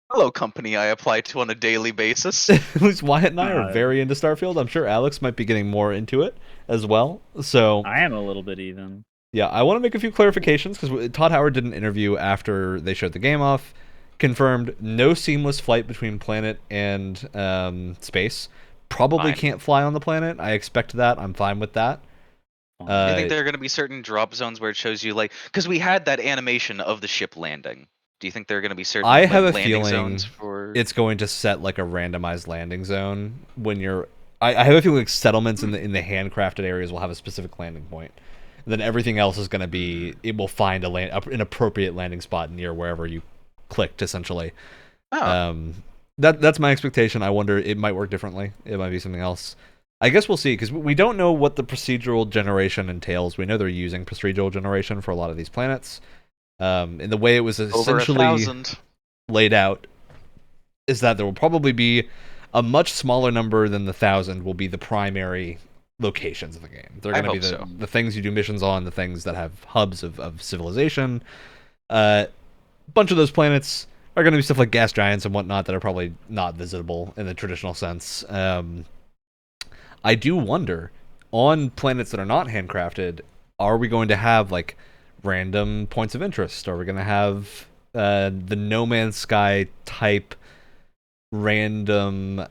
Hello, company I apply to on a daily basis. At least Wyatt and I are God. very into Starfield. I'm sure Alex might be getting more into it as well. So I am a little bit even. yeah, I want to make a few clarifications because Todd Howard did an interview after they showed the game off, confirmed no seamless flight between planet and space. Probably Fine. can't fly on the planet. I expect that. I'm fine with that. Do you think there are going to be certain drop zones where it shows you, like, because we had that animation of the ship landing? Do you think there are going to be certain I have a landing feeling zones for? it's going to set like a randomized landing zone when you're. I have a feeling like settlements in the handcrafted areas will have a specific landing point. And then everything else is going to be it will find an appropriate landing spot near wherever you clicked essentially. Oh. That's my expectation. I wonder it might work differently. It might be something else. I guess we'll see because we don't know what the procedural generation entails. We know they're using procedural generation for a lot of these planets. In the way it was Over essentially 1,000. laid out is that there will probably be a much smaller number than the 1,000 will be the primary locations of the game. They're going to be the things you do missions on, the things that have hubs of civilization. A bunch of those planets are going to be stuff like gas giants and whatnot that are probably not visitable in the traditional sense. I do wonder, on planets that are not handcrafted, are we going to have like random points of interest? Are we going to have the No Man's Sky type random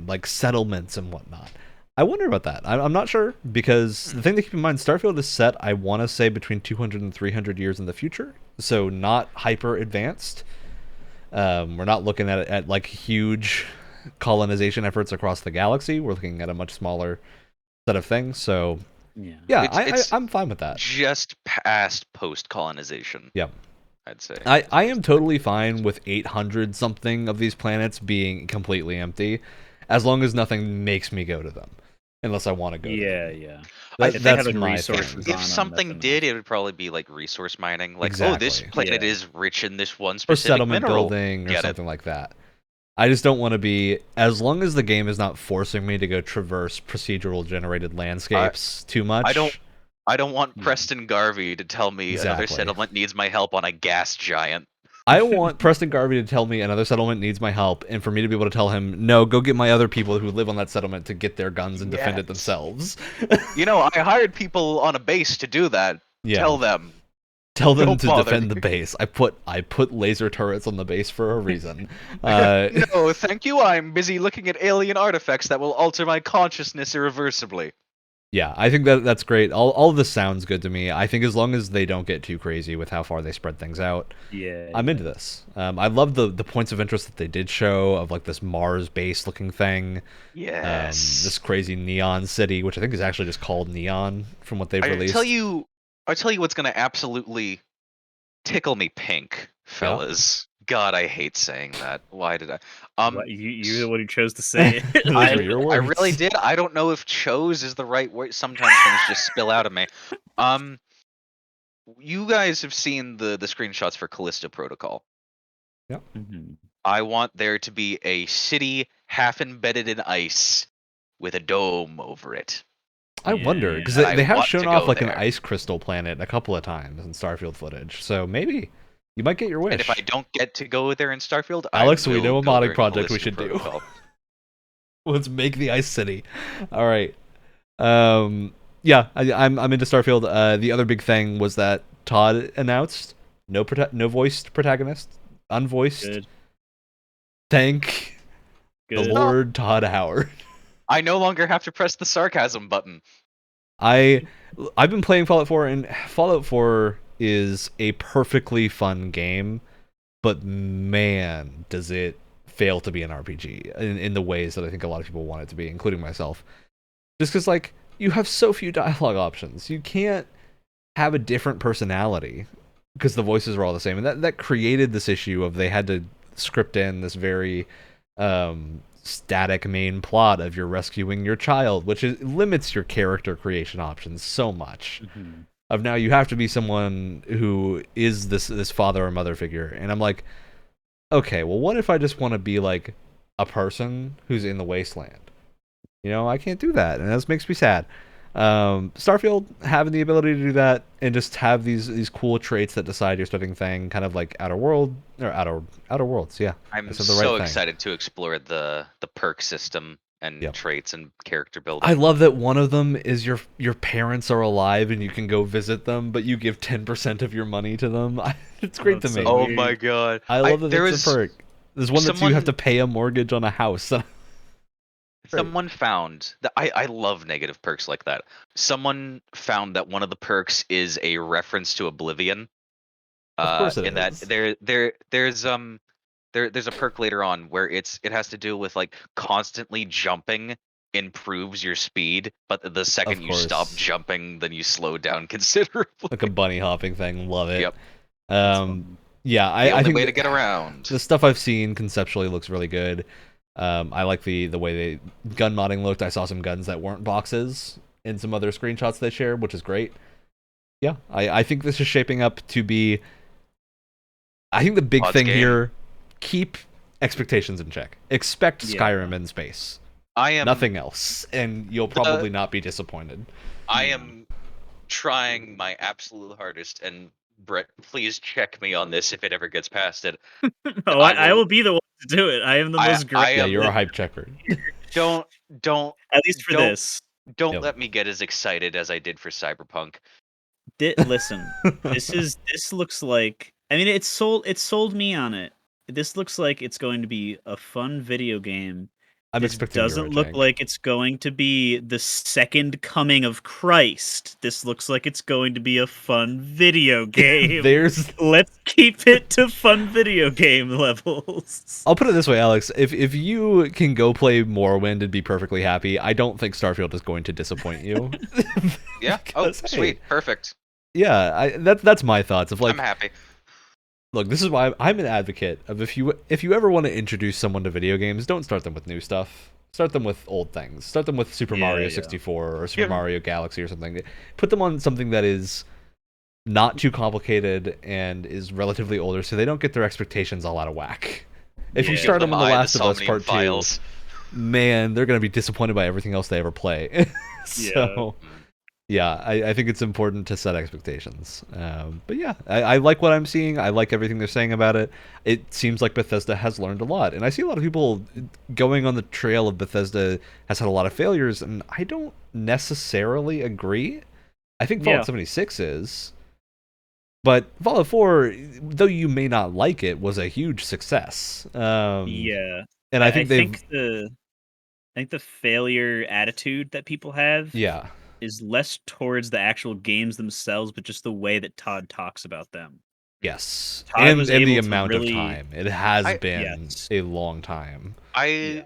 like settlements and whatnot? I wonder about that. I'm not sure because the thing to keep in mind, Starfield is set, I want to say, between 200 and 300 years in the future, so not hyper advanced. We're not looking at like huge colonization efforts across the galaxy. We're looking at a much smaller set of things. So yeah, I'm fine with that. Just past post-colonization. Yeah. I'd say. I am totally fine with 800 something of these planets being completely empty, as long as nothing makes me go to them, unless I want to go. Yeah. That's like my resources thing. If something did, it would probably be like resource mining. Like, exactly. oh, this planet is rich in this one or specific settlement mineral. building or something like that. I just don't want to be, as long as the game is not forcing me to go traverse procedural generated landscapes too much. I don't want Preston Garvey to tell me another settlement needs my help on a gas giant. I want Preston Garvey to tell me another settlement needs my help, and for me to be able to tell him, no, go get my other people who live on that settlement to get their guns and defend it themselves. You know, I hired people on a base to do that. Yeah. Tell them to defend the base. I put laser turrets on the base for a reason. No, thank you. I'm busy looking at alien artifacts that will alter my consciousness irreversibly. Yeah, I think that's great. All of this sounds good to me. I think as long as they don't get too crazy with how far they spread things out, I'm into this. I love the points of interest that they did show of like this Mars base looking thing. Yes. This crazy neon city, which I think is actually just called Neon from what they've released. I'll tell you what's going to absolutely tickle me pink, fellas. God, I hate saying that. Why did I? You're the one who chose to say it. I really did. I don't know if chose is the right word. Sometimes things just spill out of me. You guys have seen the screenshots for Callisto Protocol. Yeah. Mm-hmm. I want there to be a city half embedded in ice with a dome over it. I wonder, because they have shown off like an ice crystal planet a couple of times in Starfield footage, so maybe you might get your wish. And if I don't get to go there in Starfield, Alex, we know a modding project we should do. Let's make the ice city. All right. Yeah, I'm into Starfield. The other big thing was that Todd announced no voiced protagonist, unvoiced. Good. Thank the Lord Todd Howard. I no longer have to press the sarcasm button. I've been playing Fallout 4, and Fallout 4 is a perfectly fun game, but man, does it fail to be an RPG in the ways that I think a lot of people want it to be, including myself. Just because, like, you have so few dialogue options. You can't have a different personality because the voices are all the same. And that created this issue of they had to script in this very static main plot of you're rescuing your child, which limits your character creation options so much. Mm-hmm. Of now you have to be someone who is this father or mother figure. And I'm like, okay, well, what if I just want to be like a person who's in the wasteland? You know, I can't do that, and that makes me sad. Starfield having the ability to do that and just have these cool traits that decide your starting thing, kind of like Outer Worlds. Yeah, I'm I said the so right thing. excited to explore the perk system and Yep. traits and character building. I love that one of them is your parents are alive and you can go visit them, but you give 10% of your money to them. It's great to That's me. so Oh weird. my god! I love that there it's was a perk. There's one that's you have someone to pay a mortgage on a house. someone found that I love negative perks like that. Someone found that one of the perks is a reference to Oblivion. Of course it In that is. there's a perk later on where it has to do with like constantly jumping improves your speed, but the second Of you stop course. jumping, then you slow down considerably. Like a bunny hopping thing. Love it. Yep. That's Um, fun. yeah, The I only think way to get around. the stuff I've seen conceptually looks really good. I like the way they gun modding looked. I saw some guns that weren't boxes in some other screenshots they shared, which is great. Yeah, I think this is shaping up to be. I think the big Odds thing game. here, keep expectations in check. Expect Yeah. Skyrim in space. I am Nothing else, and you'll probably not be disappointed. I am trying my absolute hardest, and Brett, please check me on this if it ever gets past it. Oh, I will be the one to do it. I am the most great. I Yeah, am you're a hype checker. don't At least for don't this. don't Yep. let me get as excited as I did for Cyberpunk. Listen, this looks like. I mean, it sold me on it. This looks like it's going to be a fun video game. I'm This expecting doesn't look Eurotang. like it's going to be the second coming of Christ. This looks like it's going to be a fun video game. Let's keep it to fun video game levels. I'll put it this way, Alex. If you can go play Morrowind and be perfectly happy, I don't think Starfield is going to disappoint you. Yeah. Because, hey, Sweet. Perfect. Yeah, that's my thoughts of like. I'm happy. Look, this is why I'm an advocate of if you ever want to introduce someone to video games, don't start them with new stuff. Start them with old things. Start them with Super Mario 64 or Super Mario Galaxy or something. Put them on something that is not too complicated and is relatively older, so they don't get their expectations all out of whack. If you start them on The Last of Us Part 2, man, they're gonna be disappointed by everything else they ever play. So. Yeah, I think it's important to set expectations. But yeah, I like what I'm seeing. I like everything they're saying about it. It seems like Bethesda has learned a lot. And I see a lot of people going on the trail of Bethesda has had a lot of failures, and I don't necessarily agree. I think Fallout 76 is. But Fallout 4, though you may not like it, was a huge success. Yeah. And I think I think the failure attitude that people have is less towards the actual games themselves, but just the way that Todd talks about them. Yes, Todd and was the able to amount really- of time. It has been Yes. a long time. I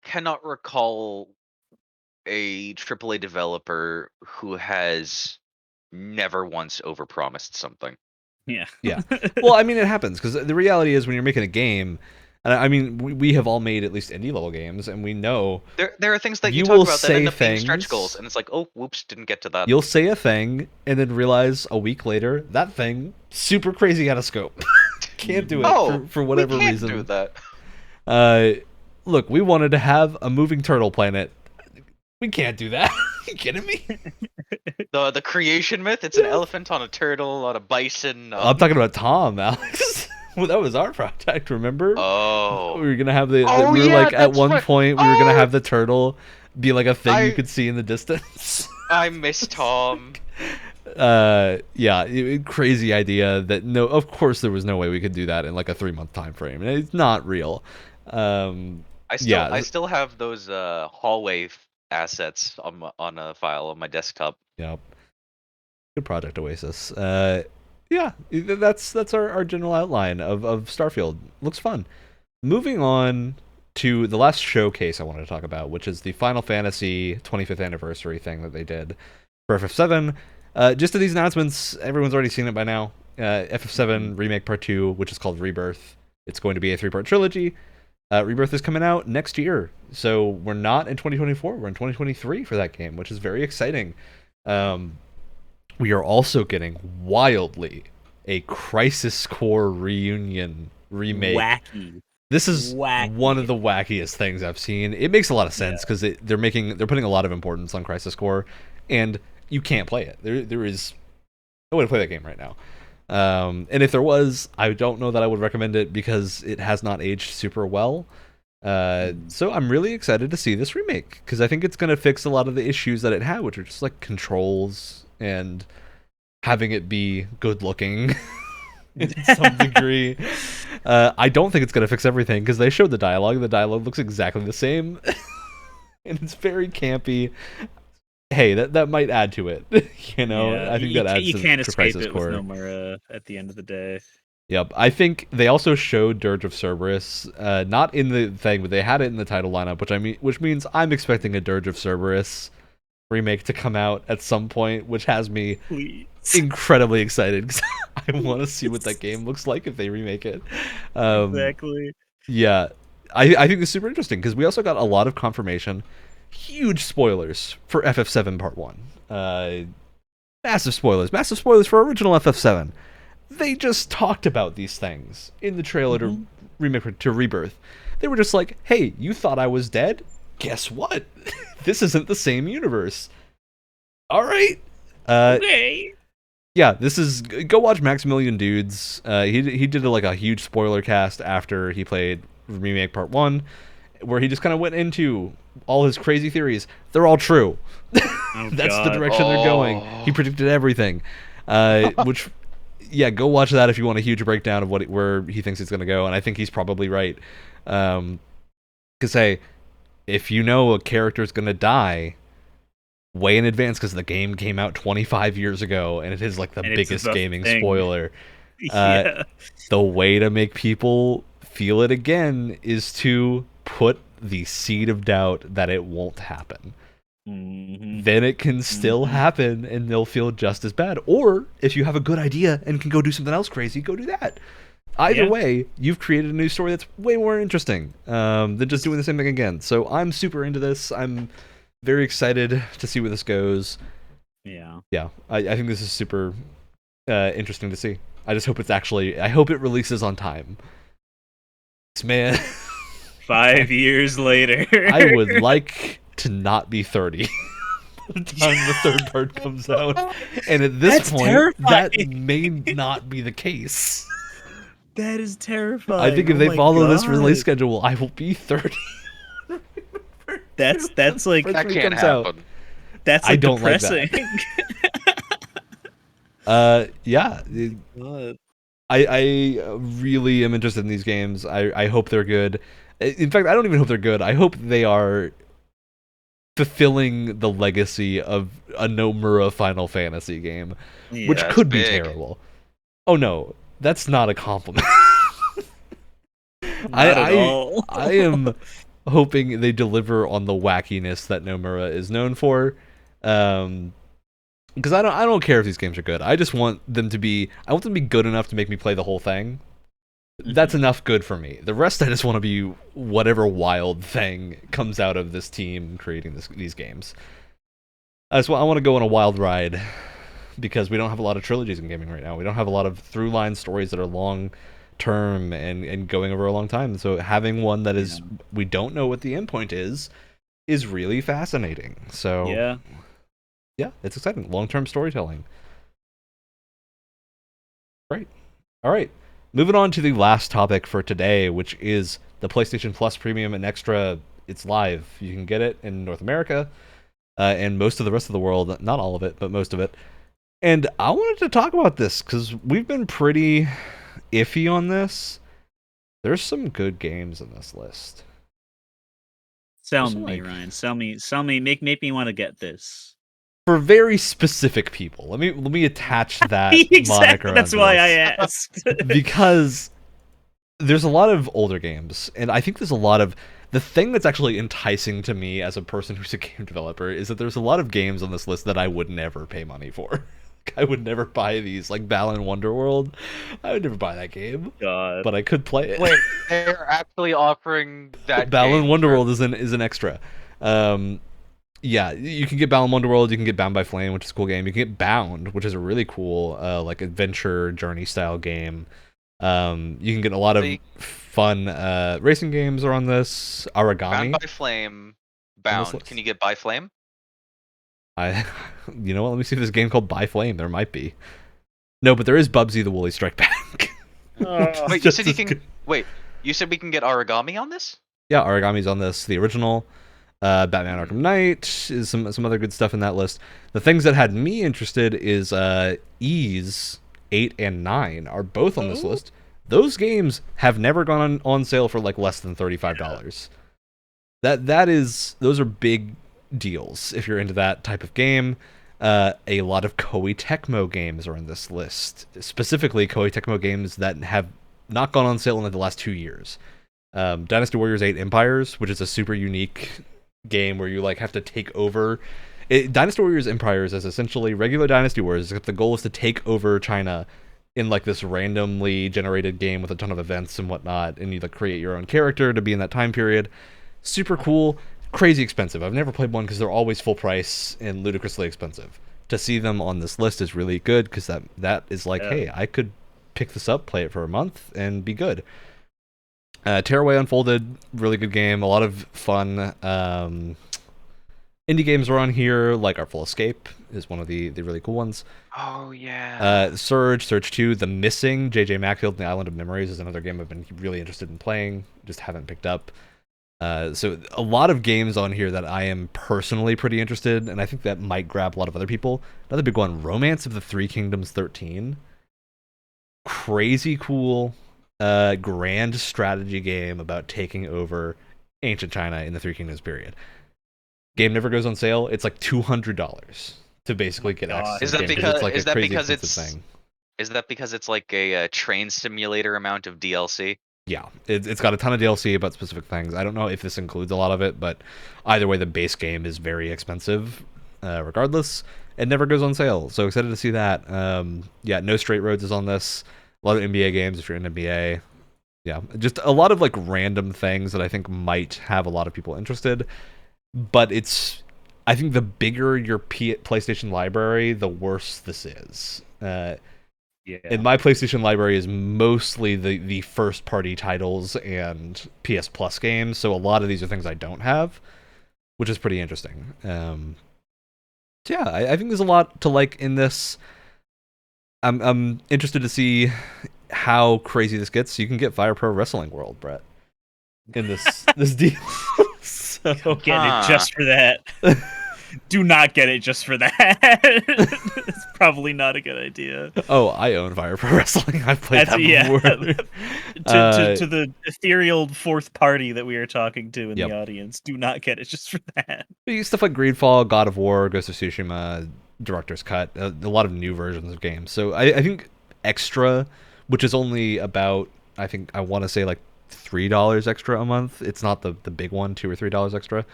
cannot recall a AAA developer who has never once overpromised something. Yeah. Yeah. Well, I mean, it happens because the reality is when you're making a game, and I mean, we have all made at least indie level games, and we know There are things that You you talk will about that say end up being stretch things- goals, and it's like, oh, whoops, didn't get to that. you'll say a thing and then realize a week later that thing super crazy out of scope. Can't do it for whatever we can't reason. do that. Look, we wanted to have a moving turtle planet. We can't do that. you kidding me? The creation myth, it's an elephant on a turtle on a bison. I'm talking about Tom, Alex. Well, that was our project, remember? Oh. We were gonna have we were yeah, like at that's one right. point we were gonna have the turtle be like a thing you could see in the distance. I miss Tom. Crazy idea that of course there was no way we could do that in like a 3-month time frame. It's not real. I still have those hallway assets on a file on my desktop. Yep. Good project, Oasis. That's our general outline of Starfield. Looks fun. Moving on to the last showcase I wanted to talk about, which is the Final Fantasy 25th anniversary thing that they did for FF7. Just to these announcements, everyone's already seen it by now. FF7 Remake Part 2, which is called Rebirth. It's going to be a 3-part trilogy. Rebirth is coming out next year. So we're not in 2024, we're in 2023 for that game, which is very exciting. We are also getting wildly a Crisis Core reunion remake. Wacky. This is one of the wackiest things I've seen. It makes a lot of sense because they're putting a lot of importance on Crisis Core, and you can't play it. There is no way to play that game right now. And if there was, I don't know that I would recommend it because it has not aged super well. So I'm really excited to see this remake because I think it's going to fix a lot of the issues that it had, which are just like controls and having it be good looking in some degree. I don't think it's going to fix everything because they showed the dialogue. The dialogue looks exactly the same, and it's very campy. Hey, that might add to it. Yeah, I think that adds you to can't escape Crisis it Core. with Nomura at the end of the day. Yep, I think they also showed Dirge of Cerberus, not in the thing, but they had it in the title lineup, which means I'm expecting a Dirge of Cerberus remake to come out at some point, which has me incredibly excited because I want to see what that game looks like if they remake it. Exactly. Yeah, I think this is super interesting because we also got a lot of confirmation, huge spoilers for FF7 Part 1. Massive spoilers for original FF7. They just talked about these things in the trailer to Rebirth. They were just like, hey, you thought I was dead? Guess what? This isn't the same universe. All right. Okay. Yeah, this is... Go watch Maximilian Dudes. He did a huge spoiler cast after he played Remake Part 1, where he just kind of went into all his crazy theories. They're all true. Oh, That's God. the direction they're going. He predicted everything. Which... Yeah, go watch that if you want a huge breakdown of where he thinks it's going to go, and I think he's probably right. Because, hey, if you know a character's going to die way in advance because the game came out 25 years ago, and it is like the biggest gaming spoiler, the way to make people feel it again is to put the seed of doubt that it won't happen. Then it can still happen and they'll feel just as bad. Or if you have a good idea and can go do something else crazy, go do that. Either way, you've created a new story that's way more interesting than just doing the same thing again. So I'm super into this. I'm very excited to see where this goes. Yeah. I think this is super interesting to see. I just hope I hope it releases on time. Man. 5 years later. I would like to not be 30 by the time the third part comes out. And at this point, terrifying. That may not be the case. That is terrifying. I think if they follow this release schedule, I will be 30. That's like... That can't happen. Out. That's like, I don't depressing. Like that. Yeah. I really am interested in these games. I hope they're good. In fact, I don't even hope they're good. I hope they are fulfilling the legacy of a Nomura Final Fantasy game, which could be terrible. Oh no, that's not a compliment. I am hoping they deliver on the wackiness that Nomura is known for. Because I don't care if these games are good. I just want them to be good enough to make me play the whole thing. That's enough good for me. The rest I just want to be whatever wild thing comes out of this team creating these games. So I want to go on a wild ride because we don't have a lot of trilogies in gaming right now. We don't have a lot of through-line stories that are long term and going over a long time. So having one that is we don't know what the endpoint is really fascinating. So yeah, it's exciting. Long-term storytelling. Great. All right. Moving on to the last topic for today, which is the PlayStation Plus Premium and Extra. It's live. You can get it in North America and most of the rest of the world. Not all of it, but most of it. And I wanted to talk about this because we've been pretty iffy on this. There's some good games in this list. Sell me, Ryan. Sell me. Make me want to get this. For very specific people. Let me attach that moniker. That's why I asked. Because there's a lot of older games, and I think there's a lot of the thing that's actually enticing to me as a person who's a game developer is that there's a lot of games on this list that I would never pay money for. I would never buy these, like Balan Wonderworld. I would never buy that game. God. But I could play it. Wait, they're actually offering that Balan Wonderworld is an extra. Yeah, you can get Balan Wonderworld, you can get Bound by Flame, which is a cool game. You can get Bound, which is a really cool like adventure journey style game. You can get a lot of fun racing games are on this. Origami. Bound by Flame, Bound. Can you get by Flame? You know what? Let me see if there's a game called By Flame. There might be. No, but there is Bubsy the Woolly Strike Back. Wait, you said you can. Wait, you said we can get Origami on this? Yeah, Origami's on this. The original. Batman Arkham Knight is some other good stuff in that list. The things that had me interested is Ease 8 and 9 are both on this list. Those games have never gone on sale for like less than $35. Those are big deals if you're into that type of game. A lot of Koei Tecmo games are in this list, specifically Koei Tecmo games that have not gone on sale in the last 2 years. Dynasty Warriors 8 Empires, which is a super unique game where you like have to take over. Dynasty Warriors Empires is essentially regular Dynasty Warriors, except the goal is to take over China in like this randomly generated game with a ton of events and whatnot, and you like create your own character to be in that time period. Super cool, crazy expensive. I've never played one because they're always full price and ludicrously expensive. To see them on this list is really good because that is like, hey, I could pick this up, play it for a month, and be good. Tearaway Unfolded, really good game. A lot of fun indie games are on here, like Artful Escape is one of the really cool ones. Oh, yeah. Surge 2, The Missing, J.J. Macfield and the Island of Memories is another game I've been really interested in playing, just haven't picked up. So a lot of games on here that I am personally pretty interested, and I think that might grab a lot of other people. Another big one, Romance of the Three Kingdoms 13. Crazy cool, grand strategy game about taking over ancient China in the Three Kingdoms period. Game never goes on sale. It's like $200 to basically get access. Is to that the game, because it's like is a that crazy because expensive it's thing. is that because it's like a train simulator amount of DLC? Yeah, it's got a ton of DLC about specific things. I don't know if this includes a lot of it, but either way, the base game is very expensive. Regardless, it never goes on sale. So excited to see that. Yeah, No Straight Roads is on this. A lot of NBA games if you're in NBA. Yeah, just a lot of like random things that I think might have a lot of people interested. But I think the bigger your PlayStation library, the worse this is. And my PlayStation library is mostly the first party titles and PS Plus games, so a lot of these are things I don't have, which is pretty interesting. So yeah, I think there's a lot to like in this. I'm interested to see how crazy this gets. You can get Fire Pro Wrestling World, Brett, in this deal. So Get it just for that. Do not get it just for that. It's probably not a good idea. Oh, I own Fire Pro Wrestling. I've played that before. To the ethereal fourth party that we are talking to in the audience, do not get it just for that. Stuff like Greedfall, God of War, Ghost of Tsushima, Director's Cut, a lot of new versions of games. So I think Extra, which is only about, I want to say like $3 extra a month. It's not the big one, $2 or $3 extra.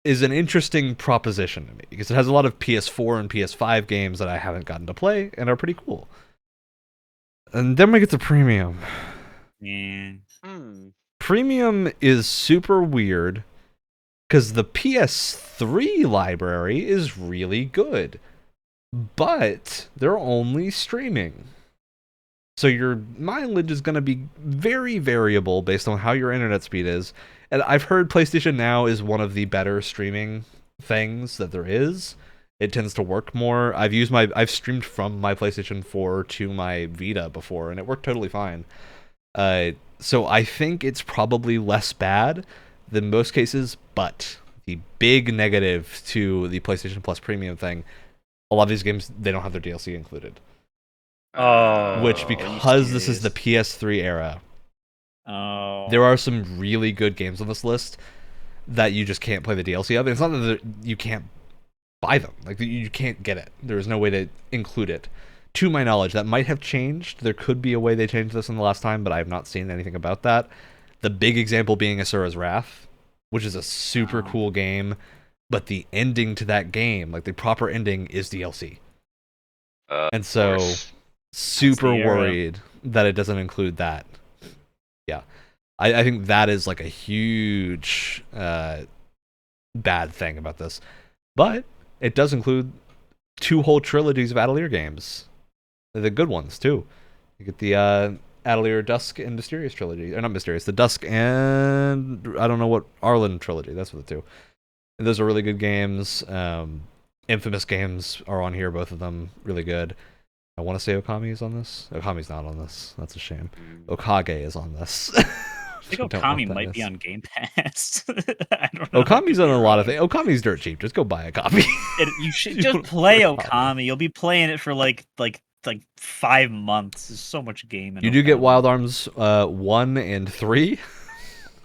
Is an interesting proposition to me because it has a lot of PS4 and PS5 games that I haven't gotten to play and are pretty cool. And then we get to Premium. Yeah. Premium is super weird because the PS3 library is really good, but they're only streaming. So your mileage is going to be very variable based on how your internet speed is. And I've heard PlayStation Now is one of the better streaming things that there is. It tends to work more. I've streamed from my PlayStation 4 to my Vita before, and it worked totally fine. So I think it's probably less bad than most cases, but the big negative to the PlayStation Plus Premium thing, a lot of these games, they don't have their DLC included. Which, because this is the PS3 era, there are some really good games on this list that you just can't play the DLC of. And it's not that you can't buy them. Like, you can't get it. There's no way to include it. To my knowledge, that might have changed. There could be a way they changed this in the last time, but I have not seen anything about that. The big example being Asura's Wrath, which is a super cool game, but the ending to that game, like the proper ending, is DLC. And so, super worried that it doesn't include that. Yeah. I think that is like a huge bad thing about this. But it does include 2 whole trilogies of Atelier games. They're the good ones, too. You get the Atelier Dusk and Mysterious trilogy. Or not Mysterious, the Dusk and I don't know what, Arlen trilogy. That's what the 2. And those are really good games. Infamous games are on here, both of them really good. I want to say Okami's on this. Okami's not on this. That's a shame. Okage is on this. I think Okami might be on Game Pass. I don't know. Okami's on a lot of things. Okami's dirt cheap. Just go buy a copy. You should just play Okami. You'll be playing it for like 5 months. There's so much game in You Okami. do get Wild Arms 1 and 3,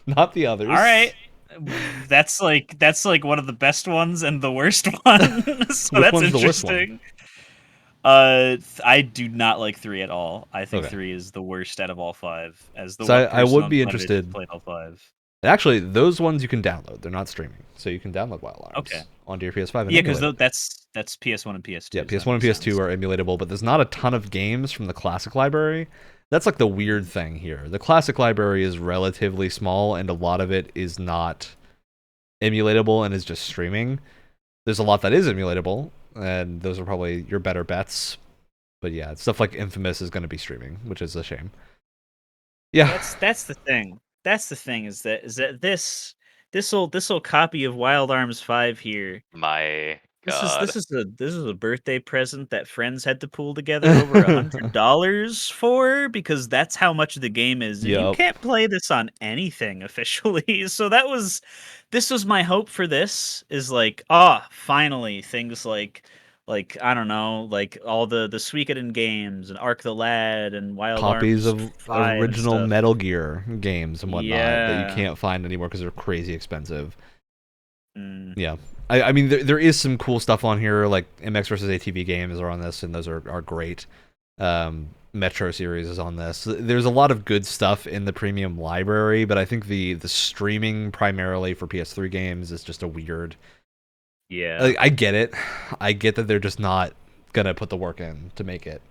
not the others. All right. That's like one of the best ones and the worst one. So that's interesting. I do not like 3 at all. I think 3 is the worst out of all 5. As the one I would be interested. Played all 5. Actually, those ones you can download. They're not streaming, so you can download Wild Arms onto your PS5. Yeah, because that's PS1 and PS2. Yeah, PS1 and PS2 are emulatable, but there's not a ton of games from the classic library. That's like the weird thing here. The classic library is relatively small, and a lot of it is not emulatable and is just streaming. There's a lot that is emulatable, and those are probably your better bets. But yeah, stuff like Infamous is going to be streaming, which is a shame. Yeah, that's the thing. That's the thing is that this will copy of Wild Arms 5 here. My God. This is a birthday present that friends had to pull together over $100 for, because that's how much the game is. Yep. You can't play this on anything officially. So this was my hope for this, is like, finally things like I don't know, like all the Suikoden games and Arc the Lad and Wild copies Arms of original Metal Gear games and whatnot that you can't find anymore because they're crazy expensive. Yeah, I mean there is some cool stuff on here, like MX vs ATV games are on this, and those are great. Metro series is on this. There's a lot of good stuff in the premium library, but I think the streaming primarily for PS3 games is just a weird. Yeah, I get it. I get that they're just not gonna put the work in to make it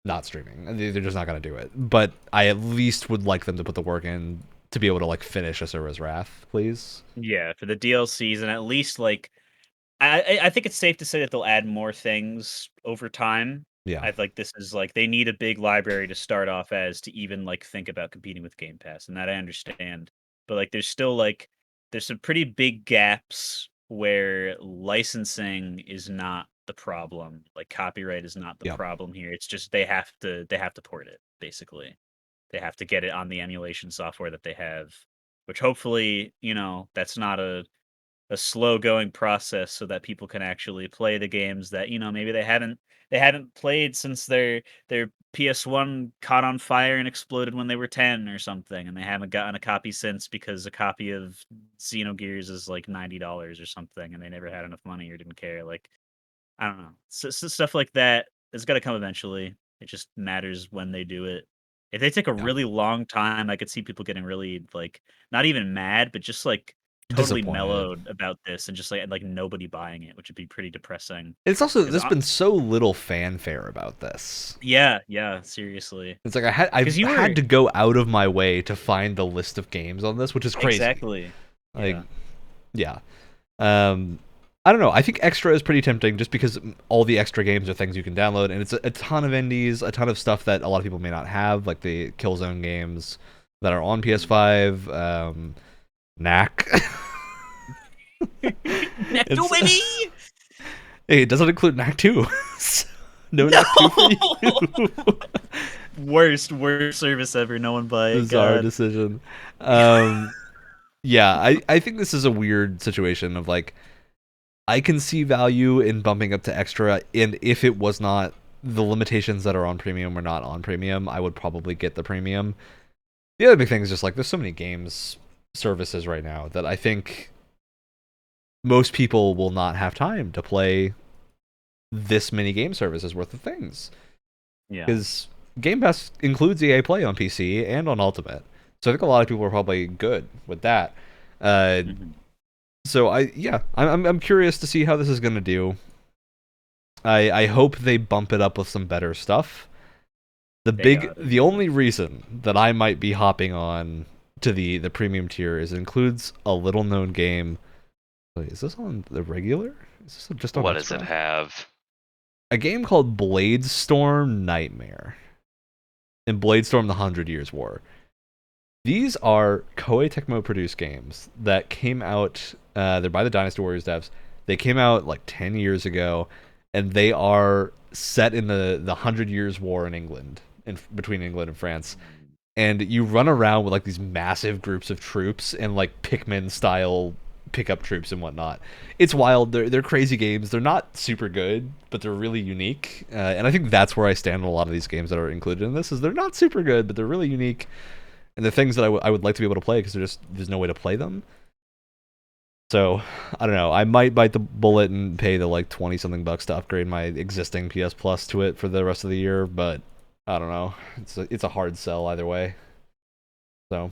not streaming. They're just not gonna do it. But I at least would like them to put the work in to be able to like finish Asura's Wrath, please. Yeah, for the DLCs, and at least like I think it's safe to say that they'll add more things over time. Yeah, I like this is like they need a big library to start off as to even like think about competing with Game Pass, and that I understand. But like there's still like there's some pretty big gaps where licensing is not the problem. Like copyright is not the problem here. It's just they have to port it, basically. They have to get it on the emulation software that they have, which hopefully, that's not a slow going process, so that people can actually play the games that, maybe they hadn't played since their PS1 caught on fire and exploded when they were 10 or something, and they haven't gotten a copy since because a copy of Xenogears is like $90 or something, and they never had enough money or didn't care. Like, I don't know. So stuff like that has got to come eventually. It just matters when they do it. If they take a really long time, I could see people getting really like not even mad, but just like totally mellowed about this, and just like nobody buying it, which would be pretty depressing. It's also there's been so little fanfare about this. Yeah, seriously. It's like I had to go out of my way to find the list of games on this, which is crazy. Exactly. Like, yeah. I don't know. I think Extra is pretty tempting just because all the extra games are things you can download, and it's a ton of indies, a ton of stuff that a lot of people may not have, like the Killzone games that are on PS5. Knack. Knack 2, baby! Hey, it doesn't include Knack 2. No Knack 2 for you. Worst service ever. No one buy it. Bizarre decision. Yeah, I think this is a weird situation of like, I can see value in bumping up to Extra, and if it was not the limitations that are on Premium were not on Premium, I would probably get the Premium. The other big thing is just like there's so many games services right now that I think most people will not have time to play this many game services worth of things. Yeah. Because Game Pass includes EA Play on PC and on Ultimate. So I think a lot of people are probably good with that. So I'm curious to see how this is going to do. I hope they bump it up with some better stuff. The only reason that I might be hopping on to the premium tier is it includes a little known game. Wait, is this on the regular? Is this just on what does it have? A game called Bladestorm Nightmare and Bladestorm: The 100 Years War. These are Koei Tecmo produced games that came out. They're by the Dynasty Warriors devs. They came out like 10 years ago, and they are set in the 100 Years' War in England, between England and France. And you run around with like these massive groups of troops and like Pikmin style pickup troops and whatnot. It's wild. They're crazy games. They're not super good, but they're really unique. And I think that's where I stand on a lot of these games that are included in this. Is they're not super good, but they're really unique, and they're things that I would like to be able to play because there's no way to play them. So I don't know. I might bite the bullet and pay the like 20 something bucks to upgrade my existing PS Plus to it for the rest of the year, but I don't know. It's a hard sell either way. So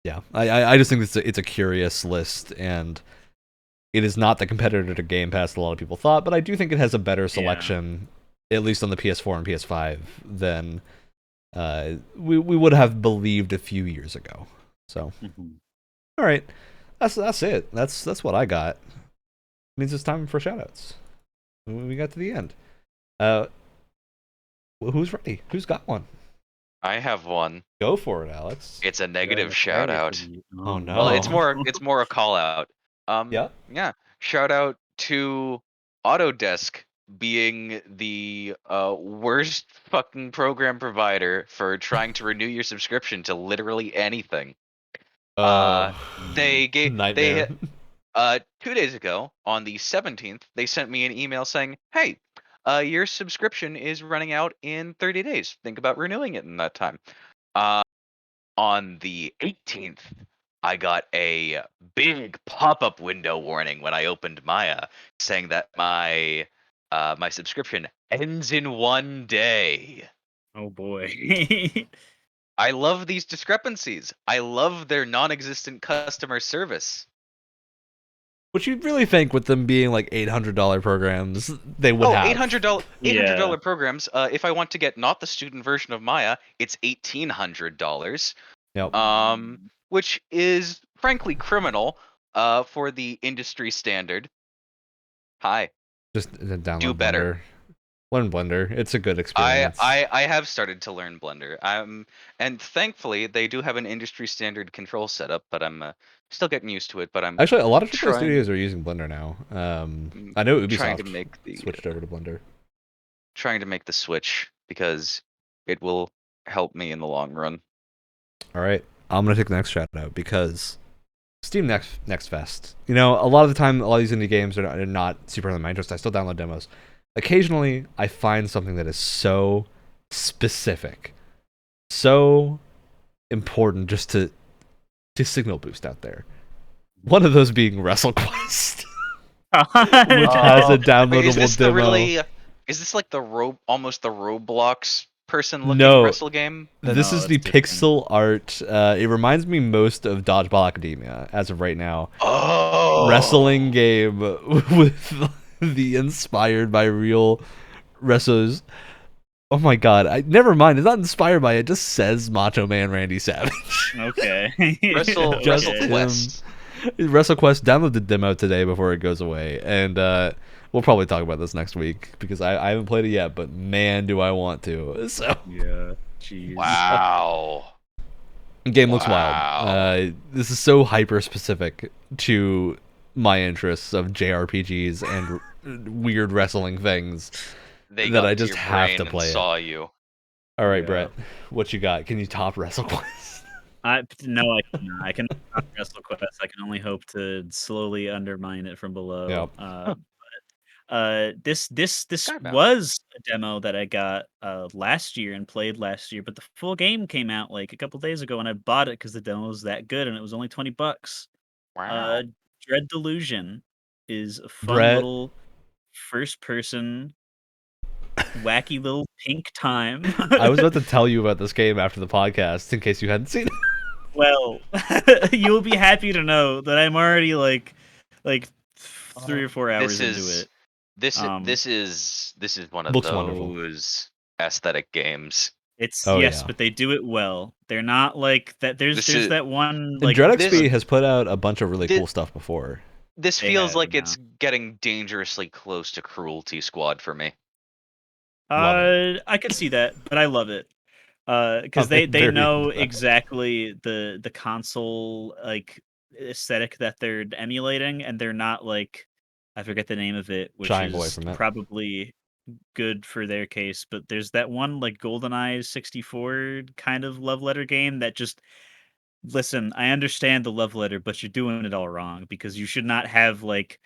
yeah, I just think it's a curious list, and it is not the competitor to Game Pass that a lot of people thought, but I do think it has a better selection, at least on the PS4 and PS5, than we would have believed a few years ago. So all right. That's it. That's what I got. Means it's time for shoutouts. We got to the end. Who's ready? Who's got one? I have one. Go for it, Alex. It's a negative shout out. Oh no. Well, it's more a call out. Yeah. Shout out to Autodesk being the worst fucking program provider for trying to renew your subscription to literally anything. They gave nightmare. 2 days ago on the 17th, they sent me an email saying, "Hey, your subscription is running out in 30 days. Think about renewing it in that time." On the 18th, I got a big pop-up window warning when I opened Maya saying that my subscription ends in 1 day. Oh boy. I love these discrepancies. I love their non-existent customer service. Which you'd really think with them being like $800 programs, they would have. $800 programs. If I want to get not the student version of Maya, it's $1,800. Yep. Which is frankly criminal for the industry standard. Hi. Just download Do better. Blender. Learn Blender. It's a good experience. I have started to learn Blender. And thankfully they do have an industry standard control setup, but I'm still getting used to it. But I'm actually a lot of AAA studios are using Blender now. I know Ubisoft switched over to Blender. Trying to make the switch because it will help me in the long run. All right, I'm gonna take the next shout out because Steam Nextfest. You know, a lot of the time, a lot of these indie games are not super in my interest. I still download demos. Occasionally, I find something that is so specific, so important, just to signal boost out there. One of those being WrestleQuest, which has a downloadable demo. Is this like almost the Roblox person-looking wrestle game? This is the pixel art. It reminds me most of Dodgeball Academia as of right now. Oh, wrestling game with the inspired by real wrestlers. Oh my god! Never mind. It's not inspired by it. It just says Macho Man Randy Savage. Okay. WrestleQuest. WrestleQuest. Download the demo today before it goes away, and we'll probably talk about this next week because I haven't played it yet. But man, do I want to! So yeah. Jeez. Wow. Game looks wild. This is so hyper specific to my interests of JRPGs and weird wrestling things that I just have to play. Saw you. All right, Brett, what you got? Can you top WrestleQuest? No, I cannot. I cannot top WrestleQuest. I can only hope to slowly undermine it from below. Yep. This was a demo that I got last year and played last year, but the full game came out like a couple days ago, and I bought it because the demo was that good, and it was only $20. Wow. Dread Delusion is a fun little first-person wacky little pink time. I was about to tell you about this game after the podcast in case you hadn't seen it. Well, you'll be happy to know that I'm already like 3 or 4 hours into it. This is one of those wonderful aesthetic games. But they do it well. They're not like that. There's that one like Dread XP has put out a bunch of really cool stuff before. This feels like it's getting dangerously close to Cruelty Squad for me. I could see that, but I love it. Because they know exactly the console like aesthetic that they're emulating, and they're not like I forget the name of it, which Shying away is from it. probably good for their case. But there's that one like GoldenEye 64 kind of love letter game that just listen. I understand the love letter, but you're doing it all wrong because you should not have like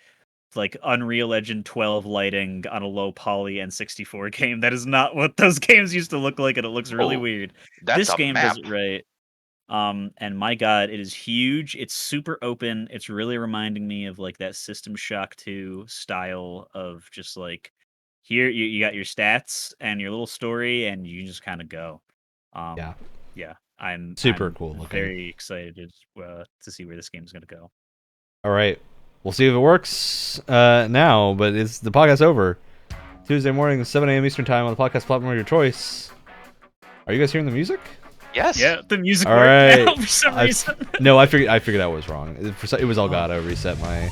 Unreal Engine 12 lighting on a low poly N64 game. That is not what those games used to look like, and it looks really Oh, weird. that's This a game does map. it right. And my God, it is huge. It's super open. It's really reminding me of like that System Shock 2 style of just like here you got your stats and your little story, and you just kind of go. Yeah. Yeah, I'm Super cool looking. very excited to see where this game's gonna go. All right. We'll see if it works now, but is the podcast over? Tuesday morning, 7 a.m. Eastern Time on the podcast platform of your choice. Are you guys hearing the music? Yes. Yeah, the music All worked right. now for some reason. No, I figured I was wrong. It was Elgato reset my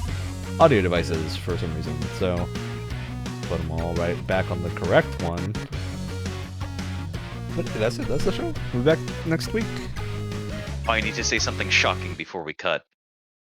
audio devices for some reason. So put them all right back on the correct one. But that's it. That's the show. We'll be back next week. Oh, I need to say something shocking before we cut.